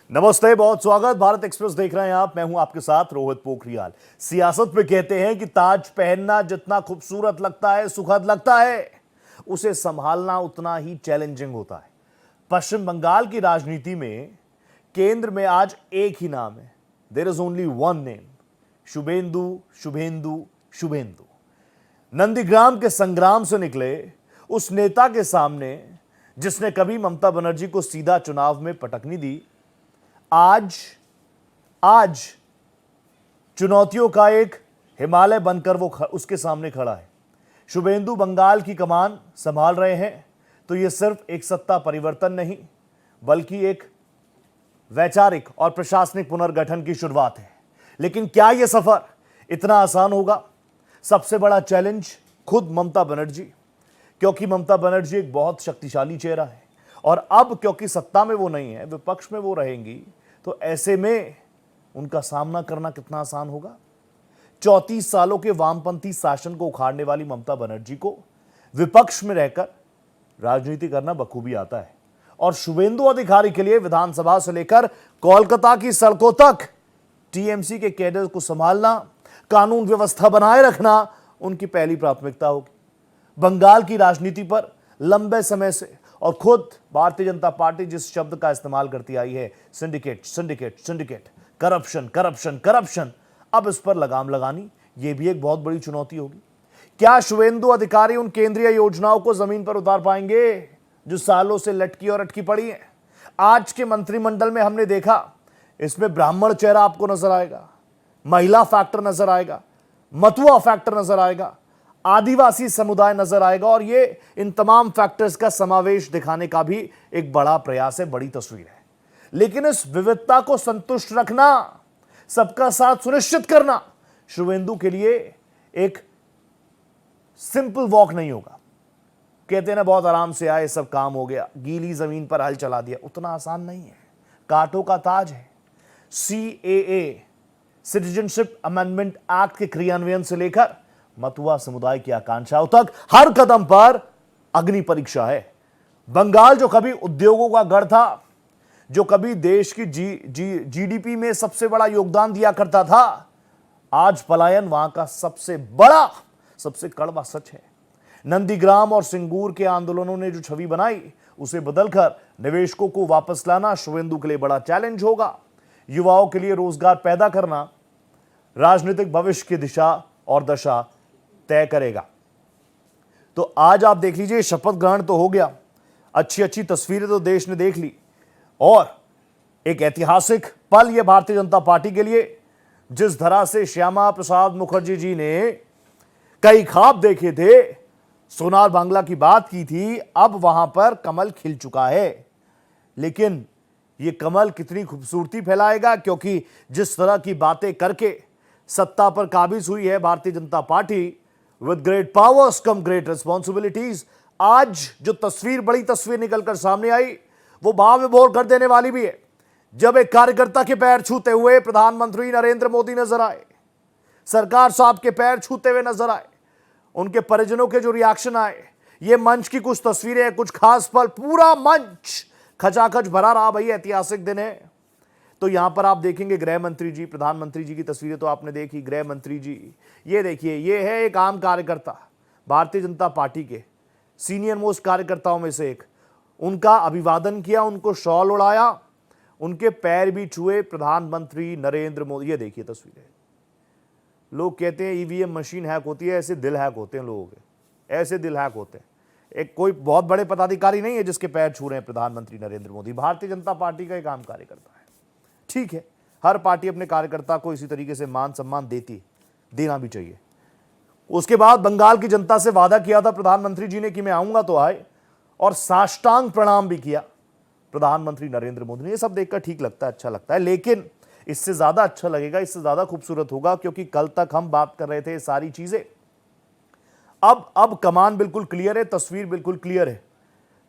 नमस्ते, बहुत स्वागत। भारत एक्सप्रेस देख रहे हैं आप। मैं हूं आपके साथ रोहित पोखरियाल। सियासत में कहते हैं कि ताज पहनना जितना खूबसूरत लगता है, सुखद लगता है, उसे संभालना उतना ही चैलेंजिंग होता है। पश्चिम बंगाल की राजनीति में केंद्र में आज एक ही नाम है। There is only one name, Shubhendu Shubhendu Shubhendu. Nandigram के संग्राम से निकले उस नेता के सामने, जिसने कभी ममता बनर्जी को सीधा चुनाव में पटकनी दी, आज चुनौतियों का एक हिमालय बनकर वो उसके सामने खड़ा है। शुभेंदु बंगाल की कमान संभाल रहे हैं, तो ये सिर्फ एक सत्ता परिवर्तन नहीं, बल्कि एक वैचारिक और प्रशासनिक पुनर्गठन की शुरुआत है। लेकिन क्या यह सफर इतना आसान होगा? सबसे बड़ा चैलेंज खुद ममता बनर्जी, क्योंकि ममता बनर्जी एक बहुत शक्तिशाली चेहरा है और अब क्योंकि सत्ता में वो नहीं है, विपक्ष में वो रहेंगी, तो ऐसे में उनका सामना करना कितना आसान होगा? 34 सालों के वामपंथी शासन को उखाड़ने वाली ममता बनर्जी को विपक्ष में रहकर राजनीति करना बखूबी आता है। और शुभेंदु अधिकारी के लिए विधानसभा से लेकर कोलकाता की सड़कों तक टीएमसी के कैडर को संभालना, कानून व्यवस्था बनाए रखना उनकी पहली प्राथमिकता होगी। बंगाल की राजनीति पर लंबे समय से और खुद भारतीय जनता पार्टी जिस शब्द का इस्तेमाल करती आई है, syndicate syndicate syndicate, corruption corruption corruption, अब इस पर लगाम लगानी यह भी एक बहुत बड़ी चुनौती होगी। क्या शुभेंदु अधिकारी उन केंद्रीय योजनाओं को जमीन पर उतार पाएंगे जो सालों से लटकी और अटकी पड़ी हैं? आज के मंत्रिमंडल में हमने देखा, इसमें ब्राह्मण चेहरा आपको नजर आएगा, महिला फैक्टर नजर आएगा, मतुआ फैक्टर नजर आएगा, आदिवासी समुदाय नजर आएगा, और ये इन तमाम फैक्टर्स का समावेश दिखाने का भी एक बड़ा प्रयास है, बड़ी तस्वीर है। लेकिन इस विविधता को संतुष्ट रखना, सबका साथ सुनिश्चित करना शुभेंदु के लिए एक सिंपल वॉक नहीं होगा। कहते हैं ना, बहुत आराम से आए, सब काम हो गया, गीली जमीन पर हल चला दिया, उतना आसान नहीं है। कांटों का ताज है। सीएए, सिटीजनशिप अमेंडमेंट एक्ट के क्रियान्वयन से लेकर मतुआ समुदाय की आकांक्षाओं तक हर कदम पर अग्नि परीक्षा है। बंगाल जो कभी उद्योगों का गढ़ था, जो कभी देश की जीडीपी में सबसे बड़ा योगदान दिया करता था, आज पलायन वहां का सबसे बड़ा, सबसे कड़वा सच है। नंदीग्राम और सिंगूर के आंदोलनों ने जो छवि बनाई, उसे बदलकर निवेशकों को वापस लाना शुभेंदु के लिए बड़ा चैलेंज होगा। युवाओं के लिए रोजगार पैदा करना राजनीतिक भविष्य की दिशा और दशा तय करेगा। तो आज आप देख लीजिए, शपथ ग्रहण तो हो गया, अच्छी अच्छी तस्वीरें तो देश ने देख ली, और एक ऐतिहासिक पल यह भारतीय जनता पार्टी के लिए, जिस तरह से श्यामा प्रसाद मुखर्जी जी ने कई ख्वाब देखे थे, सोनार बांग्ला की बात की थी, अब वहां पर कमल खिल चुका है। लेकिन यह कमल कितनी खूबसूरती फैलाएगा, क्योंकि जिस तरह की बातें करके सत्ता पर काबिज हुई है Bharatiya Janata party, with great powers come great responsibilities, आज जो तस्वीर, बड़ी तस्वीर निकलकर सामने आई, वो भाव विभोर कर देने वाली भी है। जब एक कार्यकर्ता के पैर छूते हुए प्रधानमंत्री नरेंद्र मोदी नजर आए, सरकार साहब के पैर छूते हुए नजर आए, उनके परिजनों के जो रिएक्शन आए, ये मंच की कुछ तस्वीरें, कुछ खास पल, पूरा मंच खचाखच भरा रहा। भाई, ऐतिहासिक दिन है। तो यहां पर आप देखेंगे गृह मंत्री जी, प्रधानमंत्री जी की तस्वीरें तो आपने देखी, गृह मंत्री जी, ये देखिए, ये है एक आम कार्यकर्ता, भारतीय जनता पार्टी के सीनियर मोस्ट कार्यकर्ताओं में से एक। उनका अभिवादन किया, उनको शॉल उड़ाया, उनके पैर भी छुए प्रधानमंत्री नरेंद्र मोदी। ये देखिए तस्वीरें। लोग कहते हैं ईवीएम मशीन हैक होती है, ऐसे दिल हैक होते हैं लोगों के, ऐसे दिल हैक होते हैं। एक कोई बहुत बड़े पदाधिकारी नहीं है जिसके पैर छू रहे हैं प्रधानमंत्री नरेंद्र मोदी, भारतीय जनता पार्टी का एक आम कार्यकर्ता है। ठीक है, हर पार्टी अपने कार्यकर्ता को इसी तरीके से मान सम्मान देना भी चाहिए। उसके बाद बंगाल की जनता से वादा किया था प्रधानमंत्री जी ने कि मैं आऊंगा तो आए, और साष्टांग प्रणाम भी किया प्रधानमंत्री नरेंद्र मोदी ने। ये सब देखकर ठीक लगता है, अच्छा लगता है। लेकिन इससे ज्यादा अच्छा लगेगा, इससे ज्यादा खूबसूरत होगा, क्योंकि कल तक हम बात कर रहे थे सारी चीजें, अब कमान बिल्कुल क्लियर है, तस्वीर बिल्कुल क्लियर है,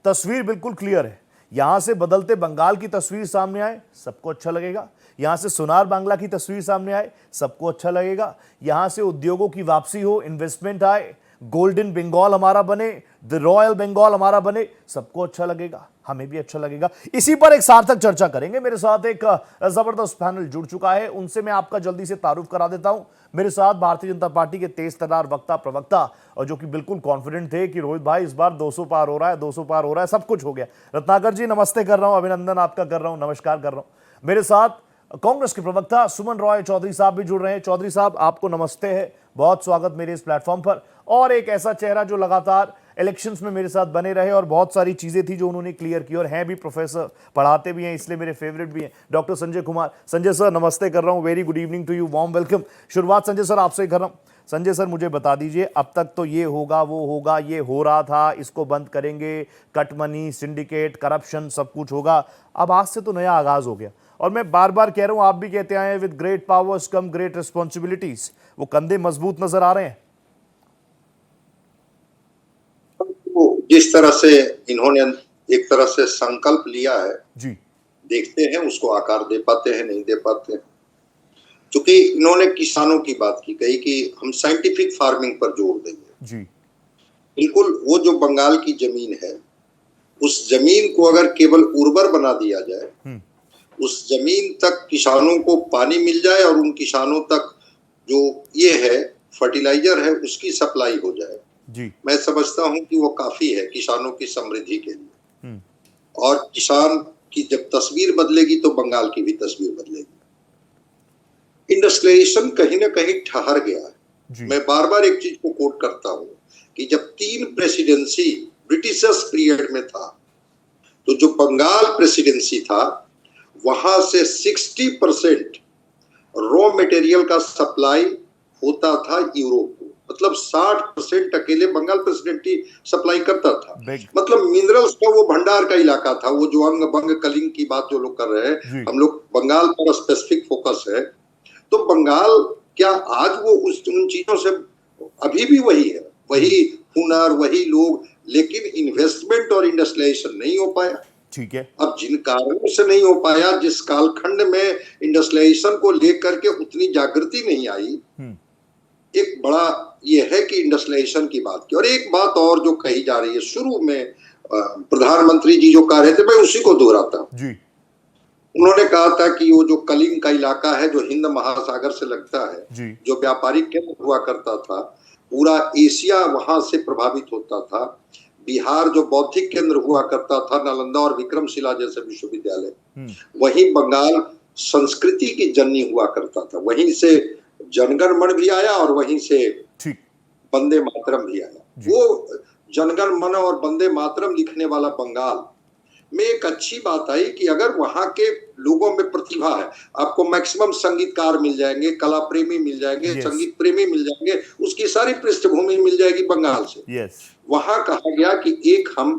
तस्वीर बिल्कुल क्लियर है। यहां से बदलते बंगाल की तस्वीर सामने आए, सबको अच्छा लगेगा। यहां से सोनार बांग्ला की तस्वीर सामने आए, सबको अच्छा लगेगा। यहां से उद्योगों की वापसी हो, इन्वेस्टमेंट आए, गोल्डन बंगाल हमारा बने, द रॉयल बंगाल हमारा बने, सबको अच्छा लगेगा, हमें भी अच्छा लगेगा। इसी पर एक सार्थक चर्चा करेंगे। मेरे साथ एक जबरदस्त पैनल जुड़ चुका है, उनसे मैं आपका जल्दी से तारुफ करा देता हूं। मेरे साथ भारतीय जनता पार्टी के तेज तर्रार वक्ता प्रवक्ता, और जो कि बिल्कुल कॉन्फिडेंट थे कि रोहित भाई इस बार 200 पार हो रहा है, 200 पार हो रहा है, सब कुछ हो गया। रत्नाकर जी नमस्ते कर रहा हूं, अभिनंदन आपका कर रहा हूं, नमस्कार कर रहा हूं। मेरे साथ कांग्रेस के प्रवक्ता सुमन रॉय चौधरी साहब भी जुड़ रहे हैं। चौधरी साहब आपको नमस्ते है, बहुत स्वागत मेरे इस प्लेटफॉर्म पर। और एक ऐसा चेहरा जो लगातार इलेक्शंस में मेरे साथ बने रहे और बहुत सारी चीजें थी जो उन्होंने क्लियर की, और हैं भी प्रोफेसर, पढ़ाते भी हैं, इसलिए मेरे फेवरेट भी हैं, डॉक्टर संजय कुमार। संजय सर नमस्ते कर रहा हूं, very good evening to you, warm welcome. शुरुआत संजय सर आपसे ही कर रहा हूं। संजय सर मुझे बता दीजिए, अब तक तो ये होगा वो होगा, ये हो रहा था, इसको बंद करेंगे, कट मनी, सिंडिकेट, करप्शन, सब कुछ होगा। अब आज से तो नया आगाज हो गया, और मैं बार बार कह रहा हूं, आप भी कहते आए हैं, with great powers come great responsibilities. वो कंधे मजबूत नजर आ रहे हैं। जिस तरह से इन्होंने एक तरह से संकल्प लिया है जी, देखते हैं उसको आकार दे पाते हैं नहीं दे पाते हैं। क्योंकि इन्होंने किसानों की बात की, कही कि हम साइंटिफिक फार्मिंग पर जोर देंगे। जी, बिल्कुल, वो जो बंगाल की जमीन है, उस जमीन को अगर केवल उर्वर बना दिया जाए, उस जमीन तक किसानों को पानी मिल जाए और उन किसानों तक जो ये है फर्टिलाइजर है उसकी सप्लाई हो जाए, जी, मैं समझता हूं कि वो काफी है किसानों की समृद्धि के लिए। और किसान की जब तस्वीर बदलेगी तो बंगाल की भी तस्वीर बदलेगी। इंडस्ट्रियलाइजेशन कहीं ना कहीं ठहर गया है। मैं बार बार एक चीज को कोट करता हूं कि जब 3 प्रेसिडेंसी ब्रिटिशर्स पीरियड में था, तो जो बंगाल प्रेसिडेंसी था वहां से 60% रॉ मटेरियल का सप्लाई होता था यूरोप को, मतलब 60% अकेले बंगाल प्रेसिडेंटी सप्लाई करता था। मतलब मिनरल्स का वो भंडार का इलाका था। वो जो अंग बंग कलिंग की बात जो लोग कर रहे हैं, हम लोग बंगाल पर स्पेसिफिक फोकस है। तो बंगाल क्या आज वो उन चीजों से अभी भी वही है, वही हुनर, वही लोग, लेकिन इन्वेस्टमेंट और इंडस्ट्रियलाइजेशन नहीं हो पाया। ठीक है। अब जिन कारणों से नहीं हो पाया, जिस कालखंड में इंडस्ट्रियलाइजेशन को लेकर के उतनी जागृति नहीं आई, एक बड़ा ये है कि इंडस्ट्रियलाइजेशन की बात की। और एक बात और जो कही जा रही है, शुरू में प्रधानमंत्री जी जो कह रहे थे, मैं उसी को दोहराता हूं जी। उन्होंने कहा था कि वो जो कलिंग का इलाका है जो हिंद महासागर से लगता है जी, जो व्यापारिक केंद्र हुआ करता था, पूरा एशिया वहां से प्रभावित होता था। बिहार जो बौद्धिक केंद्र हुआ करता था, नालंदा और विक्रमशिला जैसे विश्वविद्यालय, वहीं बंगाल संस्कृति की जननी हुआ करता था। वहीं से जनगण मन भी आया और वहीं से वंदे मातरम भी आया। वो जनगण मन और वंदे मातरम लिखने वाला बंगाल में एक अच्छी बात आई कि अगर वहां के लोगों में प्रतिभा है, आपको मैक्सिमम संगीतकार मिल जाएंगे, कला प्रेमी मिल जाएंगे, संगीत प्रेमी मिल जाएंगे, उसकी सारी पृष्ठभूमि मिल जाएगी बंगाल से। वहां कहा गया कि एक हम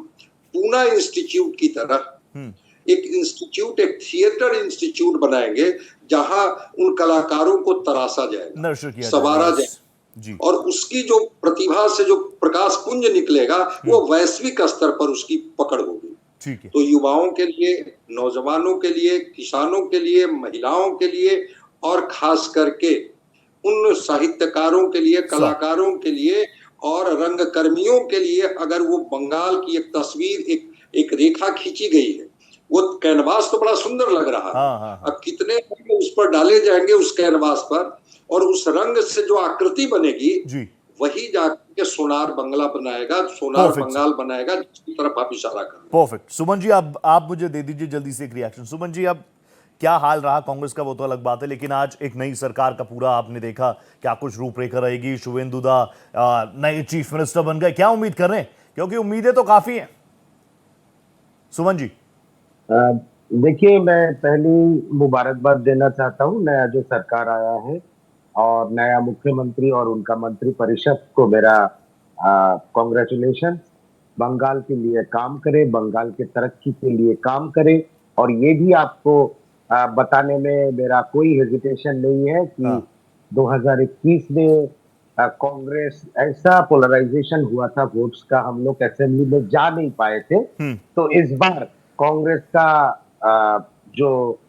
पूना इंस्टीट्यूट की तरह एक इंस्टीट्यूट, एक थिएटर इंस्टीट्यूट बनाएंगे जहां उन कलाकारों को तराशा जाएगा, संवारा जाएगा, और उसकी जो प्रतिभा से जो प्रकाश पुंज निकलेगा वो वैश्विक स्तर पर उसकी पकड़ होगी। तो युवाओं के लिए, नौजवानों के लिए, किसानों के लिए, महिलाओं के लिए, और खास करके उन साहित्यकारों के लिए, कलाकारों के लिए और रंगकर्मियों के लिए, अगर वो बंगाल की एक तस्वीर, एक रेखा खींची गई है, वो कैनवास तो बड़ा सुंदर लग रहा है। अब कितने रंग उस पर डाले जाएंगे उस कैनवास पर, और उस रंग से जो आकृति बनेगी वही जाके सोनार बंगला बनाएगा, सोनार बंगाल बनाएगा, जिसकी तरफ आप इशारा कर रहे हैं। परफेक्ट। सुमन जी, अब आप मुझे दे दीजिए जल्दी से एक रिएक्शन। सुमन जी, अब क्या हाल रहा कांग्रेस का वो तो अलग बात है, लेकिन आज एक नई सरकार का पूरा आपने देखा, क्या कुछ रूपरेखा रहेगी, शुभेंदु दा नए चीफ मिनिस्टर बन गए, क्या उम्मीद कर रहे हैं, क्योंकि उम्मीदें तो काफी हैं। सुमन जी देखिए, मैं पहली मुबारकबाद देना चाहता हूं नया जो सरकार आया है और नया मुख्यमंत्री और उनका मंत्री परिषद को मेरा कॉन्ग्रेचुलेशन। बंगाल के लिए काम करे, बंगाल के तरक्की के लिए काम करे, और ये भी आपको बताने में मेरा कोई हेजिटेशन नहीं है कि 2021 में कांग्रेस ऐसा पोलराइजेशन हुआ था वोट्स का, हम लोग असेंबली में जा नहीं पाए थे। तो इस बार कांग्रेस का जो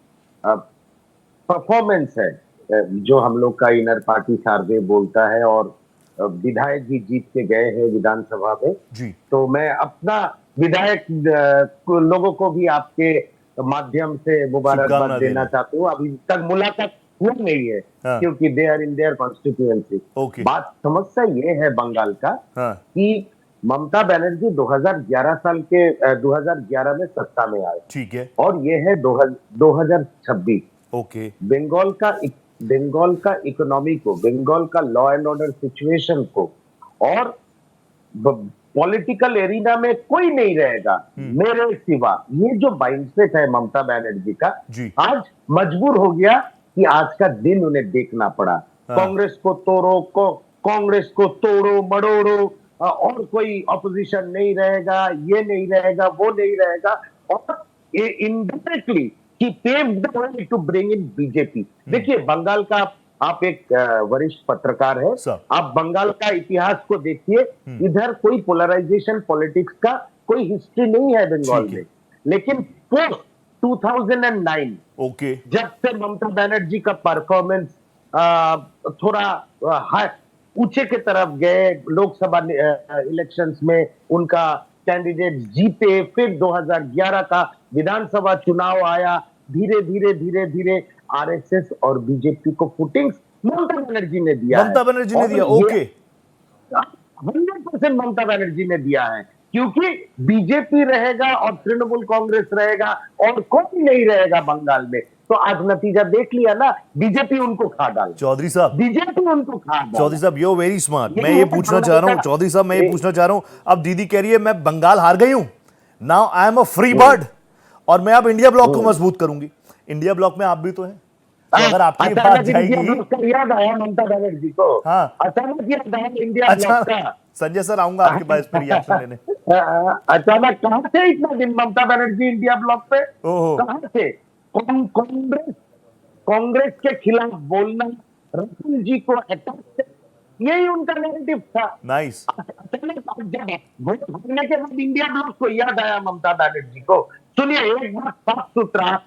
परफॉर्मेंस है, जो हम लोग का इनर पार्टी सर्वे बोलता है, और विधायक भी जीत के गए हैं विधानसभा में। जी तो मैं अपना विधायक लोगों को भी आपके माध्यम से मुबारकबाद शुभकामना देना देना। चाहता हूँ। अभी तक मुलाकात हुआ नहीं है हाँ। क्योंकि they are in their constituency. Okay. बात समस्या ये है बंगाल का हाँ कि ममता बनर्जी 2011 में सत्ता में आए ठीक है। और ये है 2026। ओके बंगाल का इकोनॉमी को, बंगाल का लॉ एंड ऑर्डर सिचुएशन को और पॉलिटिकल एरिना में कोई नहीं रहेगा मेरे सिवा। ये जो माइंडसेट है ममता बनर्जी का, जी आज मजबूर हो गया कि आज का दिन उन्हें देखना पड़ा। हाँ। कांग्रेस को तोड़ो मड़ोड़ो, और कोई ऑपोजिशन नहीं रहेगा, ये नहीं रहेगा, वो नहीं रहेगा, और ये इनडायरेक्टली ही paved the way to bring in BJP. देखिए बंगाल का आप एक वरिष्ठ पत्रकार है, सर। आप बंगाल का इतिहास को देखिए। इधर कोई पोलराइजेशन पॉलिटिक्स का कोई हिस्ट्री नहीं है बंगाल ठीक है। में, लेकिन पोस्ट 2009 ओके जब से ममता बनर्जी का परफॉर्मेंस थोड़ा ऊंचे के तरफ गए, लोकसभा इलेक्शंस में उनका कैंडिडेट जीते, फिर 2011 का विधानसभा चुनाव आया, धीरे धीरे आरएसएस और बीजेपी को फुटिंग्स ममता बनर्जी ने दिया ममता है। बनर्जी ने और दिया। ये ओके 100% ममता बनर्जी ने दिया है, क्योंकि बीजेपी रहेगा और तृणमूल कांग्रेस रहेगा और कोई नहीं रहेगा बंगाल में। तो आज नतीजा देख लिया ना, बीजेपी उनको खा डाल, चौधरी साहब, बीजेपी उनको खा डाल। चौधरी साहब यू वेरी स्मार्ट। मैं यही ये है पूछना बंगाल चाह रहा हूँ का- चौधरी साहब, मैं ये पूछना चाह रहा हूँ, अब दीदी कह रही है मैं बंगाल हार गई हूँ, now I am a free bird, और मैं अब इंडिया ब्लॉक को मजबूत करूंगी। इंडिया ब्लॉक में आप भी तो हैं, तो अगर आपकी बात अचानक इंडिया जाएगी। ब्लॉक का याद आया ममता बनर्जी को। हाँ। अचानक याद आया इंडिया अच्छा ब्लॉक का। संजय सर आऊंगा आपके पास पर रिएक्शन लेने। अचानक कहां से इतना दिन ममता बनर्जी इंडिया ब्लॉक पे, ओहो कहां से? कांग्रेस के खिलाफ बोलना, राहुल जी को अटैक, यही उनका नैरेटिव था। नाइस। अचानक जब वोट हारने के बाद इंडिया ब्लॉक को याद आया ममता बनर्जी को। सुनिए एक बात साफ सुथरा,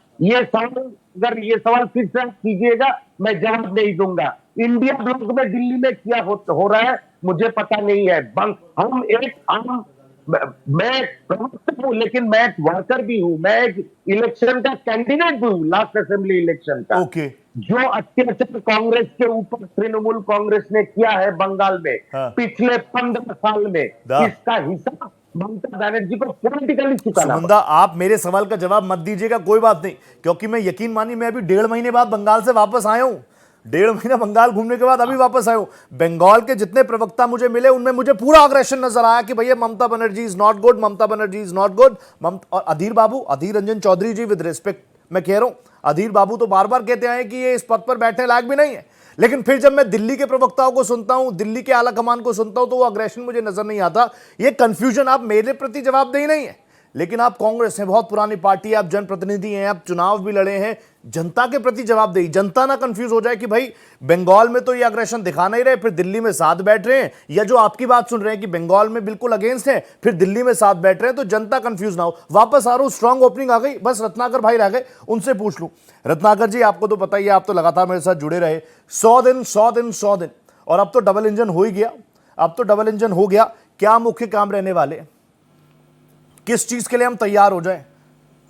अगर ये सवाल फिर से कीजिएगा मैं जवाब नहीं दूंगा। इंडिया ब्लॉक में दिल्ली में क्या हो रहा है मुझे पता नहीं है। हम एक आम, मैं प्रवक्ता हूं लेकिन मैं एक वर्कर भी हूं, मैं एक इलेक्शन का कैंडिडेट भी हूं, लास्ट असेंबली इलेक्शन का। ओके जो अत्याचार कांग्रेस के ऊपर तृणमूल कांग्रेस ने किया है बंगाल में हाँ। पिछले 15 साल में, दा। इसका हिसाब ममता बनर्जी को पॉलिटिकली चुकाना सुमंदा आप मेरे सवाल का जवाब मत दीजिएगा, कोई बात नहीं, क्योंकि मैं यकीन मानिए मैं अभी 1.5 महीने बाद बंगाल से वापस आया हूं। 1.5 महीना बंगाल घूमने के बाद अभी वापस आया हूं। बंगाल के जितने प्रवक्ता मुझे मिले उनमें मुझे पूरा अग्रेशन नजर आया कि भैया Mamata Banerjee is not good, Mamata Banerjee is not good. और अधीर बाबू, अधीर रंजन चौधरी जी, विद रिस्पेक्ट मैं कह रहा हूं, अधीर बाबू तो बार बार कहते आए कि ये इस पद पर बैठने लायक भी नहीं है, लेकिन फिर जब मैं दिल्ली के प्रवक्ताओं को सुनता हूं, दिल्ली के आला कमान को सुनता हूं, तो वो अग्रेशन मुझे नजर नहीं आता। ये कंफ्यूजन आप मेरे प्रति जवाबदेही नहीं है, लेकिन आप कांग्रेस हैं, बहुत पुरानी पार्टी है, आप जनप्रतिनिधि हैं, आप चुनाव भी लड़े हैं, जनता के प्रति जवाबदेही, जनता ना कंफ्यूज हो जाए कि भाई बंगाल में तो ये अग्रेशन दिखा नहीं रहे, फिर दिल्ली में साथ बैठ रहे हैं, या जो आपकी बात सुन रहे हैं कि बंगाल में बिल्कुल अगेंस्ट है, फिर दिल्ली में साथ बैठ रहे हैं, तो जनता कंफ्यूज ना हो। वापस आ रहा हूं, स्ट्रांग ओपनिंग आ गई, बस रत्नाकर भाई रह गए, उनसे पूछ लूं। रत्नाकर जी आपको तो पता ही है, आप तो लगातार मेरे साथ जुड़े रहे, 100 दिन, और अब तो डबल इंजन हो ही गया, अब तो डबल इंजन हो गया। क्या मुख्य काम रहने वाले, किस चीज के लिए हम तैयार हो जाएं?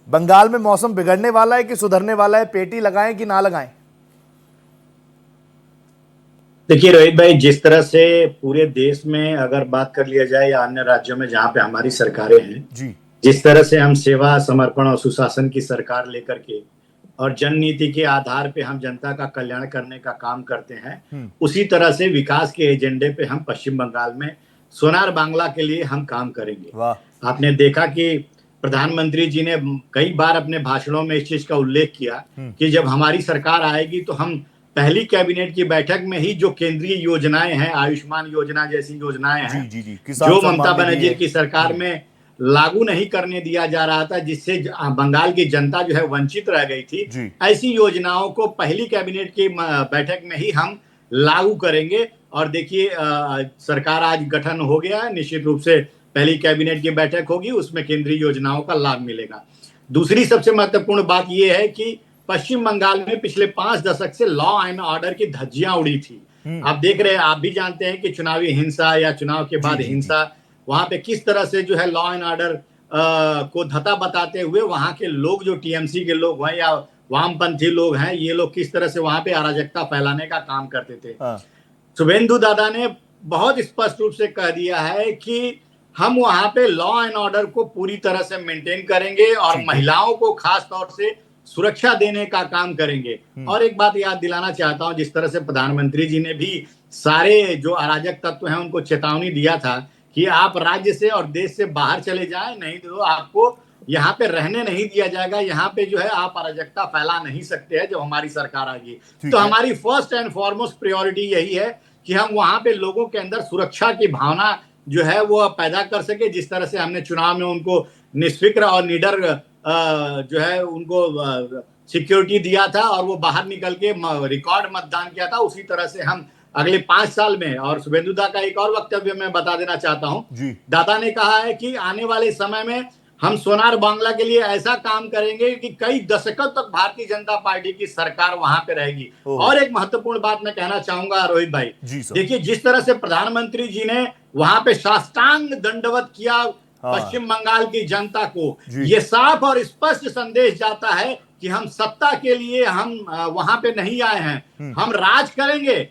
बंगाल में मौसम बिगड़ने वाला है कि सुधरने वाला है? पेटी लगाएं कि ना लगाएं? देखिए रोहित भाई, जिस तरह से पूरे देश में अगर बात कर लिया जाए या अन्य राज्यों में जहां पे हमारी सरकारें हैं जी, जिस तरह से हम सेवा, समर्पण और सुशासन की सरकार लेकर के और जननीति के आधार पे हम जनता का कल्याण करने का काम करते हैं, उसी तरह से विकास के एजेंडे पे हम पश्चिम बंगाल में सोनार बांग्ला के लिए हम काम करेंगे। वाह। आपने देखा कि प्रधानमंत्री जी ने कई बार अपने भाषणों में इस चीज का उल्लेख किया कि जब हमारी सरकार आएगी तो हम पहली कैबिनेट की बैठक में ही जो केंद्रीय योजनाएं हैं, आयुष्मान योजना जैसी योजनाएं हैं, जी, जो ममता बनर्जी की सरकार में लागू नहीं करने दिया जा रहा था, जिससे बंगाल की जनता जो है वंचित रह गई थी, ऐसी योजनाओं को पहली कैबिनेट की बैठक में ही हम लागू करेंगे। और देखिए सरकार आज गठन हो गया है, निश्चित रूप से पहली कैबिनेट की बैठक होगी, उसमें केंद्रीय योजनाओं का लाभ मिलेगा। दूसरी सबसे महत्वपूर्ण बात यह है कि पश्चिम बंगाल में पिछले 5 दशक से लॉ एंड ऑर्डर की धज्जियां उड़ी थी। आप देख रहे हैं, आप भी जानते हैं कि चुनावी हिंसा या चुनाव के बाद हिंसा वहां पे किस तरह से जो है लॉ एंड ऑर्डर को धता बताते हुए वहां के लोग, जो टीएमसी के लोग हैं या वामपंथी लोग हैं, ये लोग किस तरह से वहां पे अराजकता फैलाने का काम करते थे। शुभेंदु दादा ने बहुत स्पष्ट रूप से कह दिया है कि हम वहां पे लॉ एंड ऑर्डर को पूरी तरह से मेंटेन करेंगे और महिलाओं को खास तौर से सुरक्षा देने का काम करेंगे। और एक बात याद दिलाना चाहता हूं, जिस तरह से प्रधानमंत्री जी ने भी सारे जो अराजक तत्व हैं उनको चेतावनी दिया था कि आप राज्य से और देश से बाहर चले जाएं, नहीं तो आपको यहाँ पे रहने नहीं दिया जाएगा, यहाँ पे जो है आप अराजकता फैला नहीं सकते हैं जब हमारी सरकार आ गई। तो हमारी फर्स्ट एंड फॉरमोस्ट प्रायोरिटी यही है कि हम वहां पे लोगों के अंदर सुरक्षा की भावना जो है वो पैदा कर सके। जिस तरह से हमने चुनाव में उनको निष्फिक्र और निडर जो है उनको सिक्योरिटी दिया था और वो बाहर निकल के रिकॉर्ड मतदान किया था, उसी तरह से हम अगले 5 साल में। और शुभेंदु दा का एक और वक्तव्य मैं बता देना चाहता हूं, दादा ने कहा है कि आने वाले समय में हम सोनार बांग्ला के लिए ऐसा काम करेंगे कि कई दशकों तक भारतीय जनता पार्टी की सरकार वहां पे रहेगी। और एक महत्वपूर्ण बात मैं कहना चाहूंगा रोहित भाई, देखिए जिस तरह से प्रधानमंत्री जी ने वहां पे साष्टांग दंडवत किया पश्चिम बंगाल की जनता को, ये साफ और स्पष्ट संदेश जाता है कि हम सत्ता के लिए हम वहां पे नहीं आए हैं, हम राज करेंगे,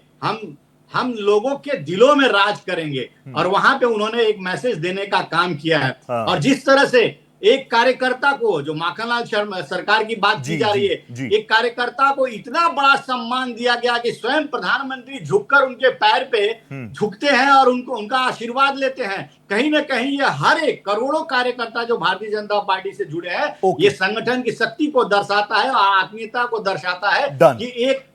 हम लोगों के दिलों में राज करेंगे। और वहां पे उन्होंने एक मैसेज देने का काम किया है। और जिस तरह से एक कार्यकर्ता को, जो माखनलाल शर्मा सरकार की बात की जा रही है, एक कार्यकर्ता को इतना बड़ा सम्मान दिया गया कि स्वयं प्रधानमंत्री झुककर उनके पैर पे झुकते हैं और उनका आशीर्वाद लेते हैं। कहीं ना कहीं ये हर एक करोड़ों कार्यकर्ता जो भारतीय जनता पार्टी से जुड़े हैं, ये संगठन की शक्ति को दर्शाता है और आत्मीयता को दर्शाता है कि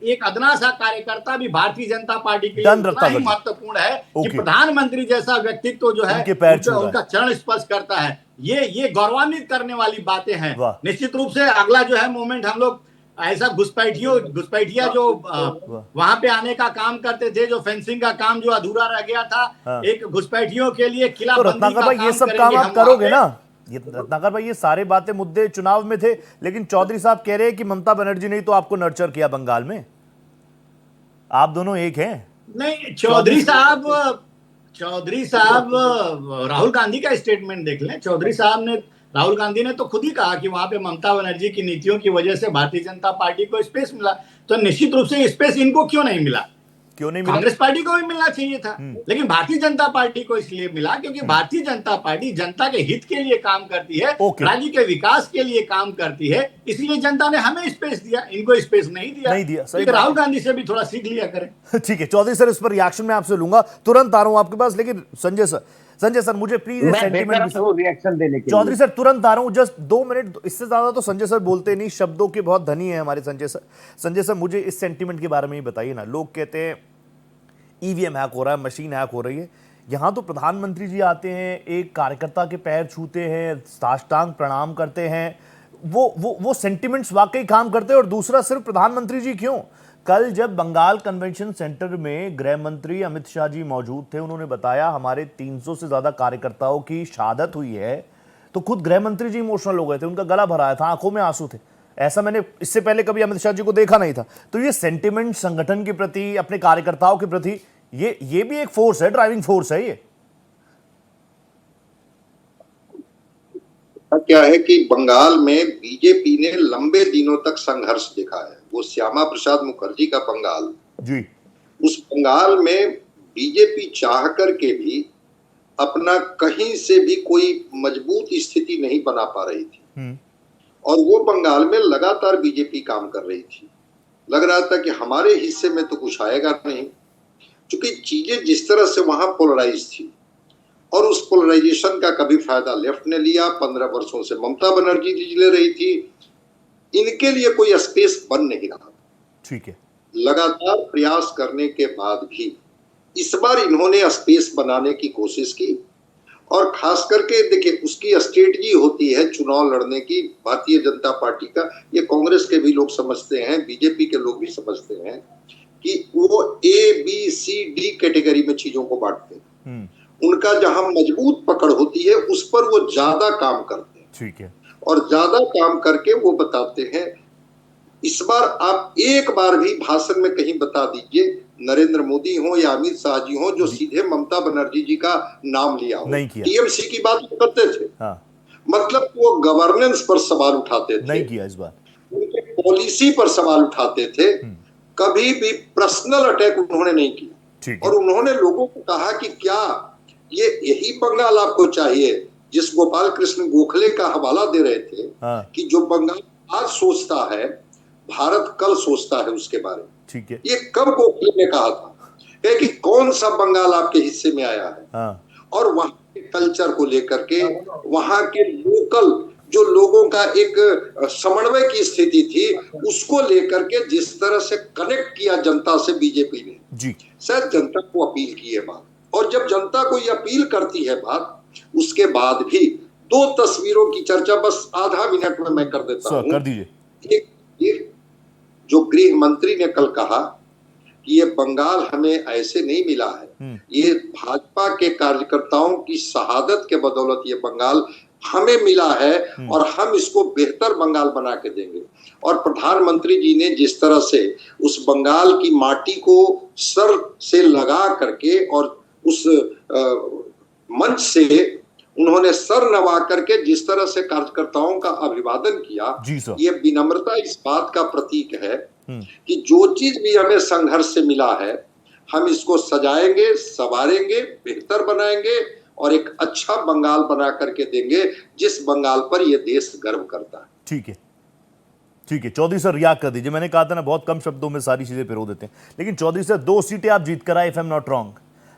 एक अदना सा कार्यकर्ता भी भारतीय जनता पार्टी के लिए उतना ही महत्वपूर्ण है कि प्रधानमंत्री जैसा व्यक्तित्व जो है उनका चरण स्पर्श करता है। ये गौरवान्वित करने वाली बातें हैं। निश्चित रूप से अगला जो है मोमेंट हम लोग ऐसा घुसपैठिया जो वहां पे आने का काम करते थे, जो फेंसिंग का काम जो अधूरा रह गया था, एक घुसपैठियों के लिए किला तो रत्नाकर भाई ये सब काम आप करोगे ना? ये रत्नाकर भाई ये सारे बातें मुद्दे चुनाव में थे, लेकिन चौधरी साहब कह रहे हैं कि ममता बनर्जी ने तो आपको नर्चर किया बंगाल में, आप दोनों एक हैं। नहीं, चौधरी साहब राहुल गांधी का स्टेटमेंट देख लें। चौधरी साहब ने, राहुल गांधी ने तो खुद ही कहा कि वहां पे ममता बनर्जी की नीतियों की वजह से भारतीय जनता पार्टी को स्पेस मिला। तो निश्चित रूप से स्पेस इनको क्यों नहीं मिला? कांग्रेस पार्टी को भी मिलना चाहिए था, लेकिन भारतीय जनता पार्टी को इसलिए मिला क्योंकि भारतीय जनता पार्टी जनता के हित के लिए काम करती है, राज्य के विकास के लिए काम करती है, इसलिए जनता ने हमें स्पेस दिया, इनको स्पेस नहीं दिया। राहुल गांधी से भी थोड़ा सीख लिया करें। ठीक है चौधरी सर, इस पर रिएक्शन मैं आपसे लूंगा, तुरंत आ रहा हूं आपके पास। लेकिन संजय सर मुझे प्लीज सेंटीमेंट रिएक्शन देने के चौधरी सर तुरंत आ रहा हूं, जस्ट 2 मिनट, इससे ज्यादा तो संजय सर बोलते नहीं, शब्दों के बहुत धनी है हमारे संजय सर मुझे इस सेंटीमेंट के बारे में ही बताइए ना। लोग कहते हैं ईवीएम हैक हो रहा है, मशीन हैक हो रही है, यहां तो प्रधानमंत्री जी आते हैं, एक कार्यकर्ता के पैर छूते हैं, साष्टांग प्रणाम करते हैं, वो सेंटिमेंट्स वाकई काम करते हैं। और दूसरा, सिर्फ प्रधानमंत्री जी क्यों, कल जब बंगाल कन्वेंशन सेंटर में गृह मंत्री अमित शाह जी मौजूद थे, उन्होंने बताया हमारे 300 से ज्यादा कार्यकर्ताओं की शहादत हुई है, तो खुद गृह मंत्री जी इमोशनल हो गए थे, उनका गला भराया था, आंखों में आंसू थे। ऐसा मैंने इससे पहले कभी अमित शाह जी को देखा नहीं था। तो ये सेंटिमेंट संगठन के प्रति, अपने कार्यकर्ताओं के प्रति, ये भी एक फोर्स है, ड्राइविंग फोर्स है। ये क्या है कि बंगाल में बीजेपी ने लंबे दिनों तक संघर्ष देखा है। वो श्यामा प्रसाद मुखर्जी का बंगाल जी, उस बंगाल में बीजेपी चाह करके भी अपना कहीं से भी कोई मजबूत स्थिति नहीं बना पा रही थी, और वो बंगाल में लगातार बीजेपी काम कर रही थी। लग रहा था कि हमारे हिस्से में तो कुछ आएगा नहीं, क्योंकि चीजें जिस तरह से वहां पोलराइज थी, और उस पोलराइजेशन का कभी फायदा लेफ्ट ने लिया। 15 वर्षों से ममता बनर्जी जी ले रही थी, इनके लिए कोई स्पेस बन नहीं रहा। ठीक है, लगातार प्रयास करने के बाद भी इस बार इन्होंने स्पेस बनाने की कोशिश की, और खास करके देखिए उसकी स्ट्रेटजी होती है चुनाव लड़ने की भारतीय जनता पार्टी का। ये कांग्रेस के भी लोग समझते हैं, बीजेपी के लोग भी समझते हैं कि वो ABCD कैटेगरी में चीजों को बांटते हैं। उनका जहां मजबूत पकड़ होती है उस पर वो ज्यादा काम करते हैं। ठीक है, और ज्यादा काम करके वो बताते हैं। इस बार आप एक बार भी भाषण में कहीं बता दीजिए नरेंद्र मोदी हो या अमित शाह जी हो जो सीधे ममता बनर्जी जी का नाम लिया हो। नहीं किया। टीएमसी की बात करते थे। हाँ। मतलब वो गवर्नेंस पर सवाल उठाते थे, नहीं किया इस बार। उनके पॉलिसी पर सवाल उठाते थे, कभी भी पर्सनल अटैक उन्होंने नहीं किया। और उन्होंने लोगों को कहा कि क्या ये यही बंगाल आपको चाहिए जिस गोपाल कृष्ण गोखले का हवाला दे रहे थे। हाँ। कि जो बंगाल आज सोचता है भारत कल सोचता है उसके बारे में। ठीक है। ये कब गोखले ने कहा था कि कौन सा बंगाल आपके हिस्से में आया है। हाँ। और वहां के कल्चर को लेकर के, वहां के लोकल जो लोगों का एक समन्वय की स्थिति थी उसको लेकर के जिस तरह से कनेक्ट किया जनता से बीजेपी ने जी, शायद जनता को अपील की है बात। और जब जनता को ये अपील करती है बात, उसके बाद भी दो तस्वीरों की चर्चा बस आधा मिनट में मैं कर देता हूं। कर दीजिए। एक जो गृह मंत्री ने कल कहा कि ये बंगाल हमें ऐसे नहीं मिला है, ये भाजपा के कार्यकर्ताओं की शहादत के बदौलत ये बंगाल हमें मिला है और हम इसको बेहतर बंगाल बना के देंगे। और प्रधानमंत्री जी ने जिस तरह से उस बंगाल की माटी को सर से लगा करके और उस मंच से उन्होंने सर नवा करके जिस तरह से कार्यकर्ताओं का अभिवादन किया, ये विनम्रता इस बात का प्रतीक है कि जो चीज भी हमें संघर्ष से मिला है हम इसको सजाएंगे, संवारेंगे, बेहतर बनाएंगे और एक अच्छा बंगाल बना करके देंगे जिस बंगाल पर यह देश गर्व करता है। ठीक है, ठीक है। चौधरी सर रिएक्ट कर दीजिए। मैंने कहा था ना बहुत कम शब्दों में सारी चीजें पिरो देते हैं, लेकिन चौधरी सर 2 सीटें आप जीत कर आए, if I am not wrong.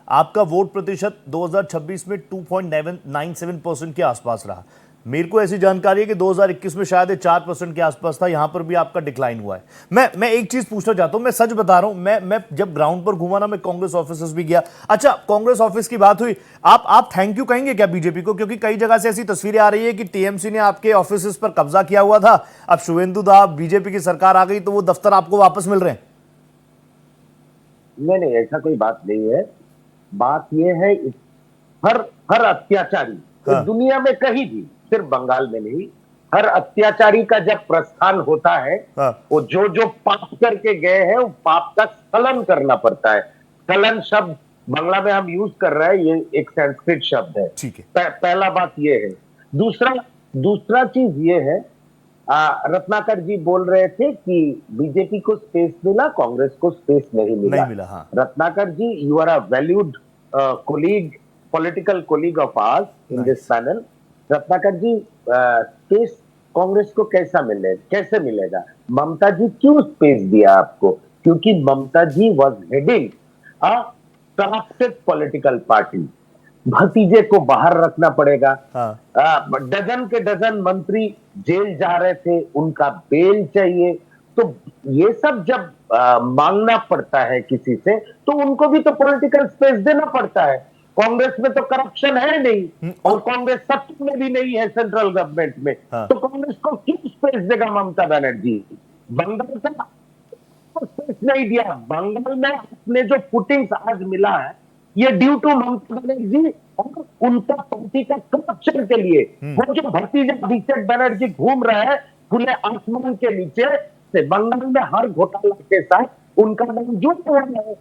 आपका वोट प्रतिशत 2026 में 2.97% के आसपास रहा। मेरे को ऐसी जानकारी है कि 2021 में शायद 4% के आसपास था, यहां पर भी आपका डिक्लाइन हुआ है। मैं एक चीज पूछना चाहता हूं, मैं सच बता रहा हूं, मैं जब ग्राउंड पर घूमा ना, मैं कांग्रेस ऑफिस भी गया। अच्छा, कांग्रेस ऑफिस की बात हुई, आप थैंक यू कहेंगे क्या बीजेपी को? क्योंकि कई जगह से ऐसी तस्वीरें आ रही है कि टीएमसी ने आपके ऑफिस पर कब्जा किया हुआ था, अब शुभेंदु दा बीजेपी की सरकार आ गई तो वो दफ्तर आपको वापस मिल रहे हैं। नहीं, ऐसा कोई बात नहीं है। बात यह है हर अत्याचारी दुनिया में कहीं भी, सिर्फ बंगाल में नहीं, हर अत्याचारी का जब प्रस्थान होता है वो जो पाप करके गए हैं वो पाप का स्खलन करना पड़ता है। स्खलन शब्द बांग्ला में हम यूज कर रहे हैं, ये एक संस्कृत शब्द है। ठीक है। पहला बात ये है। दूसरा चीज ये है, रत्नाकर जी बोल रहे थे कि बीजेपी को स्पेस मिला, कांग्रेस को स्पेस नहीं मिला। हाँ। Ratnakar ji, you are a valued colleague, political colleague of ours in this panel. Ratnakar ji, space Congress को कैसे मिलेगा? ममता जी क्यों स्पेस दिया आपको? क्योंकि Mamata ji was heading a corrupted political party. भतीजे को बाहर रखना पड़ेगा। डजन के डजन मंत्री जेल जा रहे थे, उनका बेल चाहिए। तो ये सब जब मांगना पड़ता है किसी से तो उनको भी तो पॉलिटिकल स्पेस देना पड़ता है। कांग्रेस में तो करप्शन है नहीं और कांग्रेस सत्ता में भी नहीं है सेंट्रल गवर्नमेंट में, तो कांग्रेस को क्यों स्पेस देगा ममता बनर्जी? बंगाल का स्पेस नहीं दिया। बंगाल में अपने जो फुटिंग्स आज मिला है ये ड्यू टू ममता बनर्जी और उनका पार्टी का करप्शन के लिए। वो जो भतीजा अभिषेक बनर्जी घूम रहा है खुले आसमान के नीचे से, बंगाल में हर घोटाला के साथ उनका नाम जुड़ रहा है।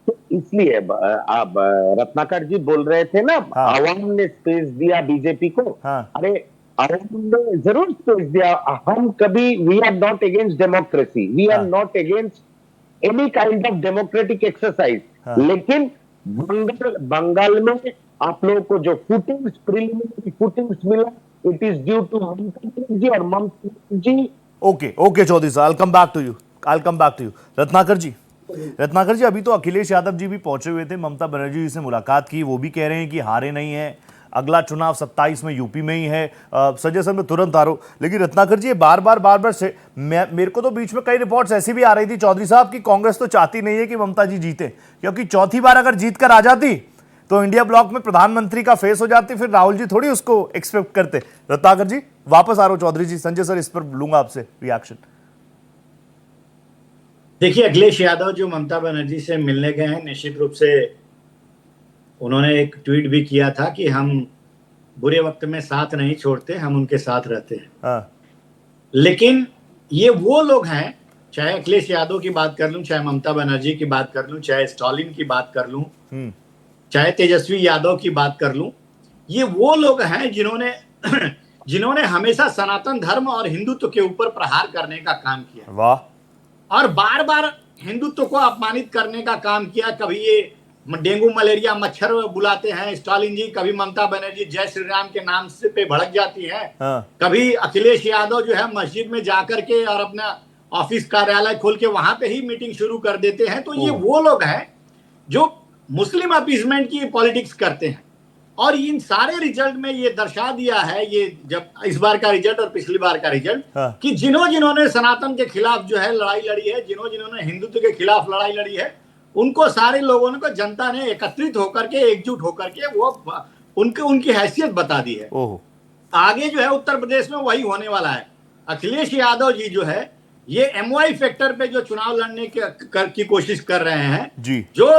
तो इसलिए आप रत्नाकर जी बोल रहे थे ना, आवाम ने स्पेस दिया बीजेपी को। अरे आवाम ने जरूर स्पेस दिया। हम कभी, we are not against democracy, we are not against any kind of democratic exercise, लेकिन बंगाल में आप लोगों को जो फुटिंग्स, प्रिलिमिनरी फुटिंग्स मिला, it is due to Mamata ji और ममता जी। ओके चौधरी साहब, I'll come back to you। Ratnakar जी, अभी तो अखिलेश यादव जी भी पहुंचे हुए थे, ममता बनर्जी जी से मुलाकात की, वो भी कह रहे हैं कि हारे नहीं है, अगला चुनाव 27 में यूपी में ही है। संजय सर, मैं तुरंत आ रहा हूं, लेकिन रत्नाकर जी ये बार-बार से मेरे को तो बीच में कई रिपोर्ट्स ऐसी भी आ रही थी चौधरी साहब की कांग्रेस तो चाहती नहीं है कि ममता जी जीते, क्योंकि चौथी बार अगर जीत कर आ जाती तो इंडिया ब्लॉक में प्रधानमंत्री का फेस हो जाती, फिर राहुल जी थोड़ी उसको एक्सपेक्ट करते। रत्नाकर जी वापस आ रहा हूं चौधरी जी, संजय सर इस पर लूंगा आपसे रिएक्शन। देखिए, अखिलेश यादव जो ममता बनर्जी से मिलने गए हैं, निश्चित रूप से उन्होंने एक ट्वीट भी किया था कि हम बुरे वक्त में साथ नहीं छोड़ते, हम उनके साथ रहते हैं। लेकिन ये वो लोग हैं चाहे अखिलेश यादव की बात कर लूं, चाहे ममता बनर्जी की बात कर लूं, चाहे स्टालिन की बात कर लूं, चाहे तेजस्वी यादव की बात कर लूं, ये वो लोग हैं जिन्होंने जिन्होंने हमेशा सनातन धर्म और हिंदुत्व के ऊपर प्रहार करने का काम किया। वाह। और बार बार हिंदुत्व को अपमानित करने का काम किया। कभी ये डेंगू मलेरिया मच्छर बुलाते हैं स्टालिन जी, कभी ममता बनर्जी जय श्री राम के नाम से पे भड़क जाती है। कभी अखिलेश यादव जो है मस्जिद में जाकर के और अपना ऑफिस कार्यालय खोल के वहां पे ही मीटिंग शुरू कर देते हैं। तो ये वो लोग हैं जो मुस्लिम अपीसमेंट की पॉलिटिक्स करते हैं। और इन सारे रिजल्ट में ये दर्शा दिया है, ये जब इस बार का रिजल्ट और पिछली बार का रिजल्ट, कि जिन्होंने सनातन के खिलाफ जो है लड़ाई लड़ी है, जिन्होंने हिंदुत्व के खिलाफ लड़ाई लड़ी है, उनको सारे लोगों को जनता ने एकत्रित होकर के, एकजुट होकर के वो उनकी हैसियत बता दी है। आगे जो है उत्तर प्रदेश में वही होने वाला है। अखिलेश यादव जी जो है ये MY फैक्टर पे जो चुनाव लड़ने की कोशिश कर रहे हैं जी, जो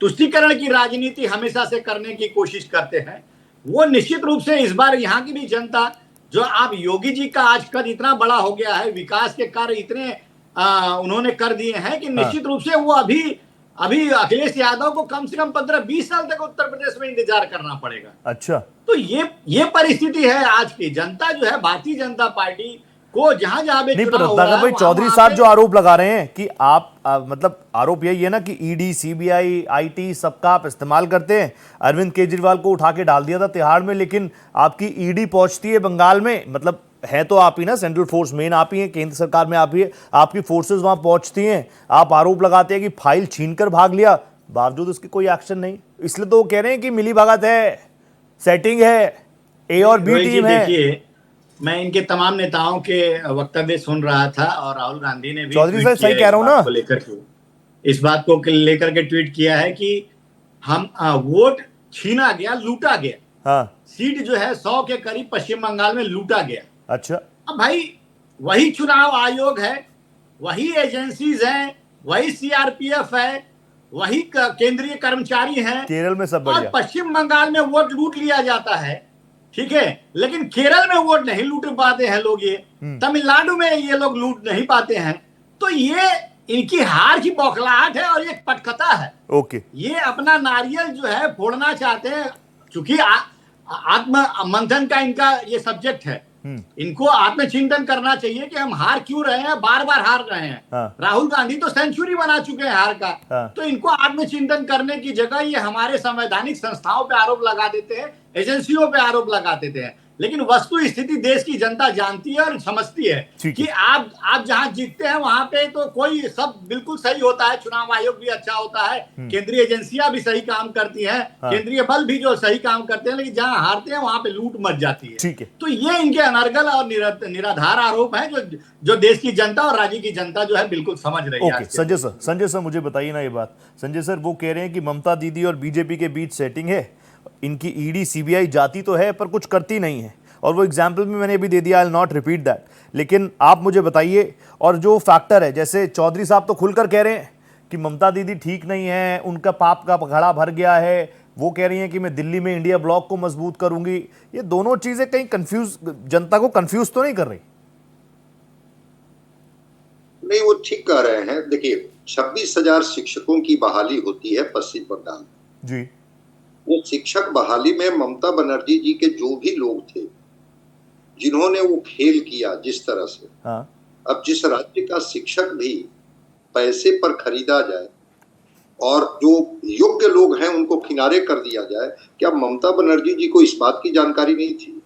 तुष्टीकरण की राजनीति हमेशा से करने की कोशिश करते हैं, वो निश्चित रूप से इस बार यहाँ की भी जनता, जो आप योगी जी का आज कद इतना बड़ा हो गया है, विकास के कार्य इतने उन्होंने कर दिए हैं कि निश्चित रूप से वो अभी अखिलेश यादव को कम से कम 15-20 साल तक उत्तर प्रदेश में इंतजार करना पड़ेगा। अच्छा, तो ये परिस्थिति है आज की। जनता जो है भारतीय जनता पार्टी को जहां नहीं, पर रत्नाकर भाई चौधरी साहब जो आरोप लगा रहे हैं कि आप मतलब आरोप यही है ना कि ED, CBI, IT सबका आप इस्तेमाल करते हैं। अरविंद केजरीवाल को उठा के डाल दिया था तिहाड़ में, लेकिन आपकी ED पहुंचती है बंगाल में, मतलब है तो आप ही ना, सेंट्रल फोर्स मेन आप ही हैं, केंद्र सरकार में आप ही है, आपकी फोर्सेस वहां पहुंचती हैं। आप आरोप लगाते हैं कि फाइल छीनकर भाग लिया, बावजूद उसकी कोई एक्शन नहीं। इसलिए तो वो कह रहे हैं कि मिली भगत है, सेटिंग है, A और B टीम है। मैं इनके तमाम नेताओं के वक्तव्य सुन रहा था और राहुल गांधी ने भी चौधरी साहब सही कह रहा हूं ना, इस बात को लेकर के ट्वीट किया है कि हम वोट छीना गया, लूटा गया। सीट जो है 100 के करीब पश्चिम बंगाल में लूटा गया। अच्छा, अब भाई वही चुनाव आयोग है, वही एजेंसीज हैं, वही CRPF है, वही केंद्रीय कर्मचारी हैं, केरल में सब बढ़िया। और पश्चिम बंगाल में वोट लूट लिया जाता है, ठीक है, लेकिन केरल में वोट नहीं लूट पाते हैं लोग, ये तमिलनाडु में ये लोग लूट नहीं पाते हैं। तो ये इनकी हार की बौखलाहट है और ये पटकथा है। ओके, ये अपना नारियल जो है फोड़ना चाहते हैं, क्योंकि आत्म मंथन का इनका ये सब्जेक्ट है। इनको आत्मचिंतन करना चाहिए कि हम हार क्यों रहे हैं, बार बार हार रहे हैं। राहुल गांधी तो सेंचुरी बना चुके हैं हार का। तो इनको आत्मचिंतन करने की जगह ये हमारे संवैधानिक संस्थाओं पे आरोप लगा देते हैं, एजेंसियों पे आरोप लगा देते हैं। लेकिन वस्तु स्थिति देश की जनता जानती है और समझती है कि आप जहां जीतते हैं वहां पे तो कोई सब बिल्कुल सही होता है, चुनाव आयोग भी अच्छा होता है, केंद्रीय एजेंसियां भी सही काम करती हैं, केंद्रीय बल भी जो सही काम करते हैं, लेकिन जहां हारते हैं वहां पे लूट मच जाती है। ठीक है, तो ये इनके अनर्गल और निराधार आरोप है जो देश की जनता और राज्य की जनता जो है बिल्कुल समझ रही है। संजय सर मुझे बताइए ना ये बात। संजय सर वो कह रहे हैं कि ममता दीदी और बीजेपी के बीच सेटिंग है, इनकी ED CBI जाती तो है पर कुछ करती नहीं है, और वो एग्जाम्पल भी मैंने अभी दे दिया, I will not repeat that. लेकिन आप मुझे बताइए, और जो फैक्टर है, जैसे चौधरी साहब तो खुलकर कह रहे हैं कि ममता दीदी ठीक नहीं है, उनका पाप का घड़ा भर गया है, वो कह रही हैं कि मैं दिल्ली में इंडिया ब्लॉक को मजबूत करूंगी। ये दोनों चीजें कहीं कंफ्यूज, जनता को कंफ्यूज तो नहीं कर रही? नहीं, वो ठीक कह रहे हैं। देखिए 26,000 शिक्षकों की बहाली होती है पश्चिम बंगाल में जी। वो शिक्षक बहाली में ममता बनर्जी जी के जो भी लोग थे जिन्होंने वो खेल किया जिस तरह से, अब जिस राज्य का शिक्षक भी पैसे पर खरीदा जाए और जो योग्य लोग हैं उनको किनारे कर दिया जाए, क्या ममता बनर्जी जी को इस बात की जानकारी नहीं थी?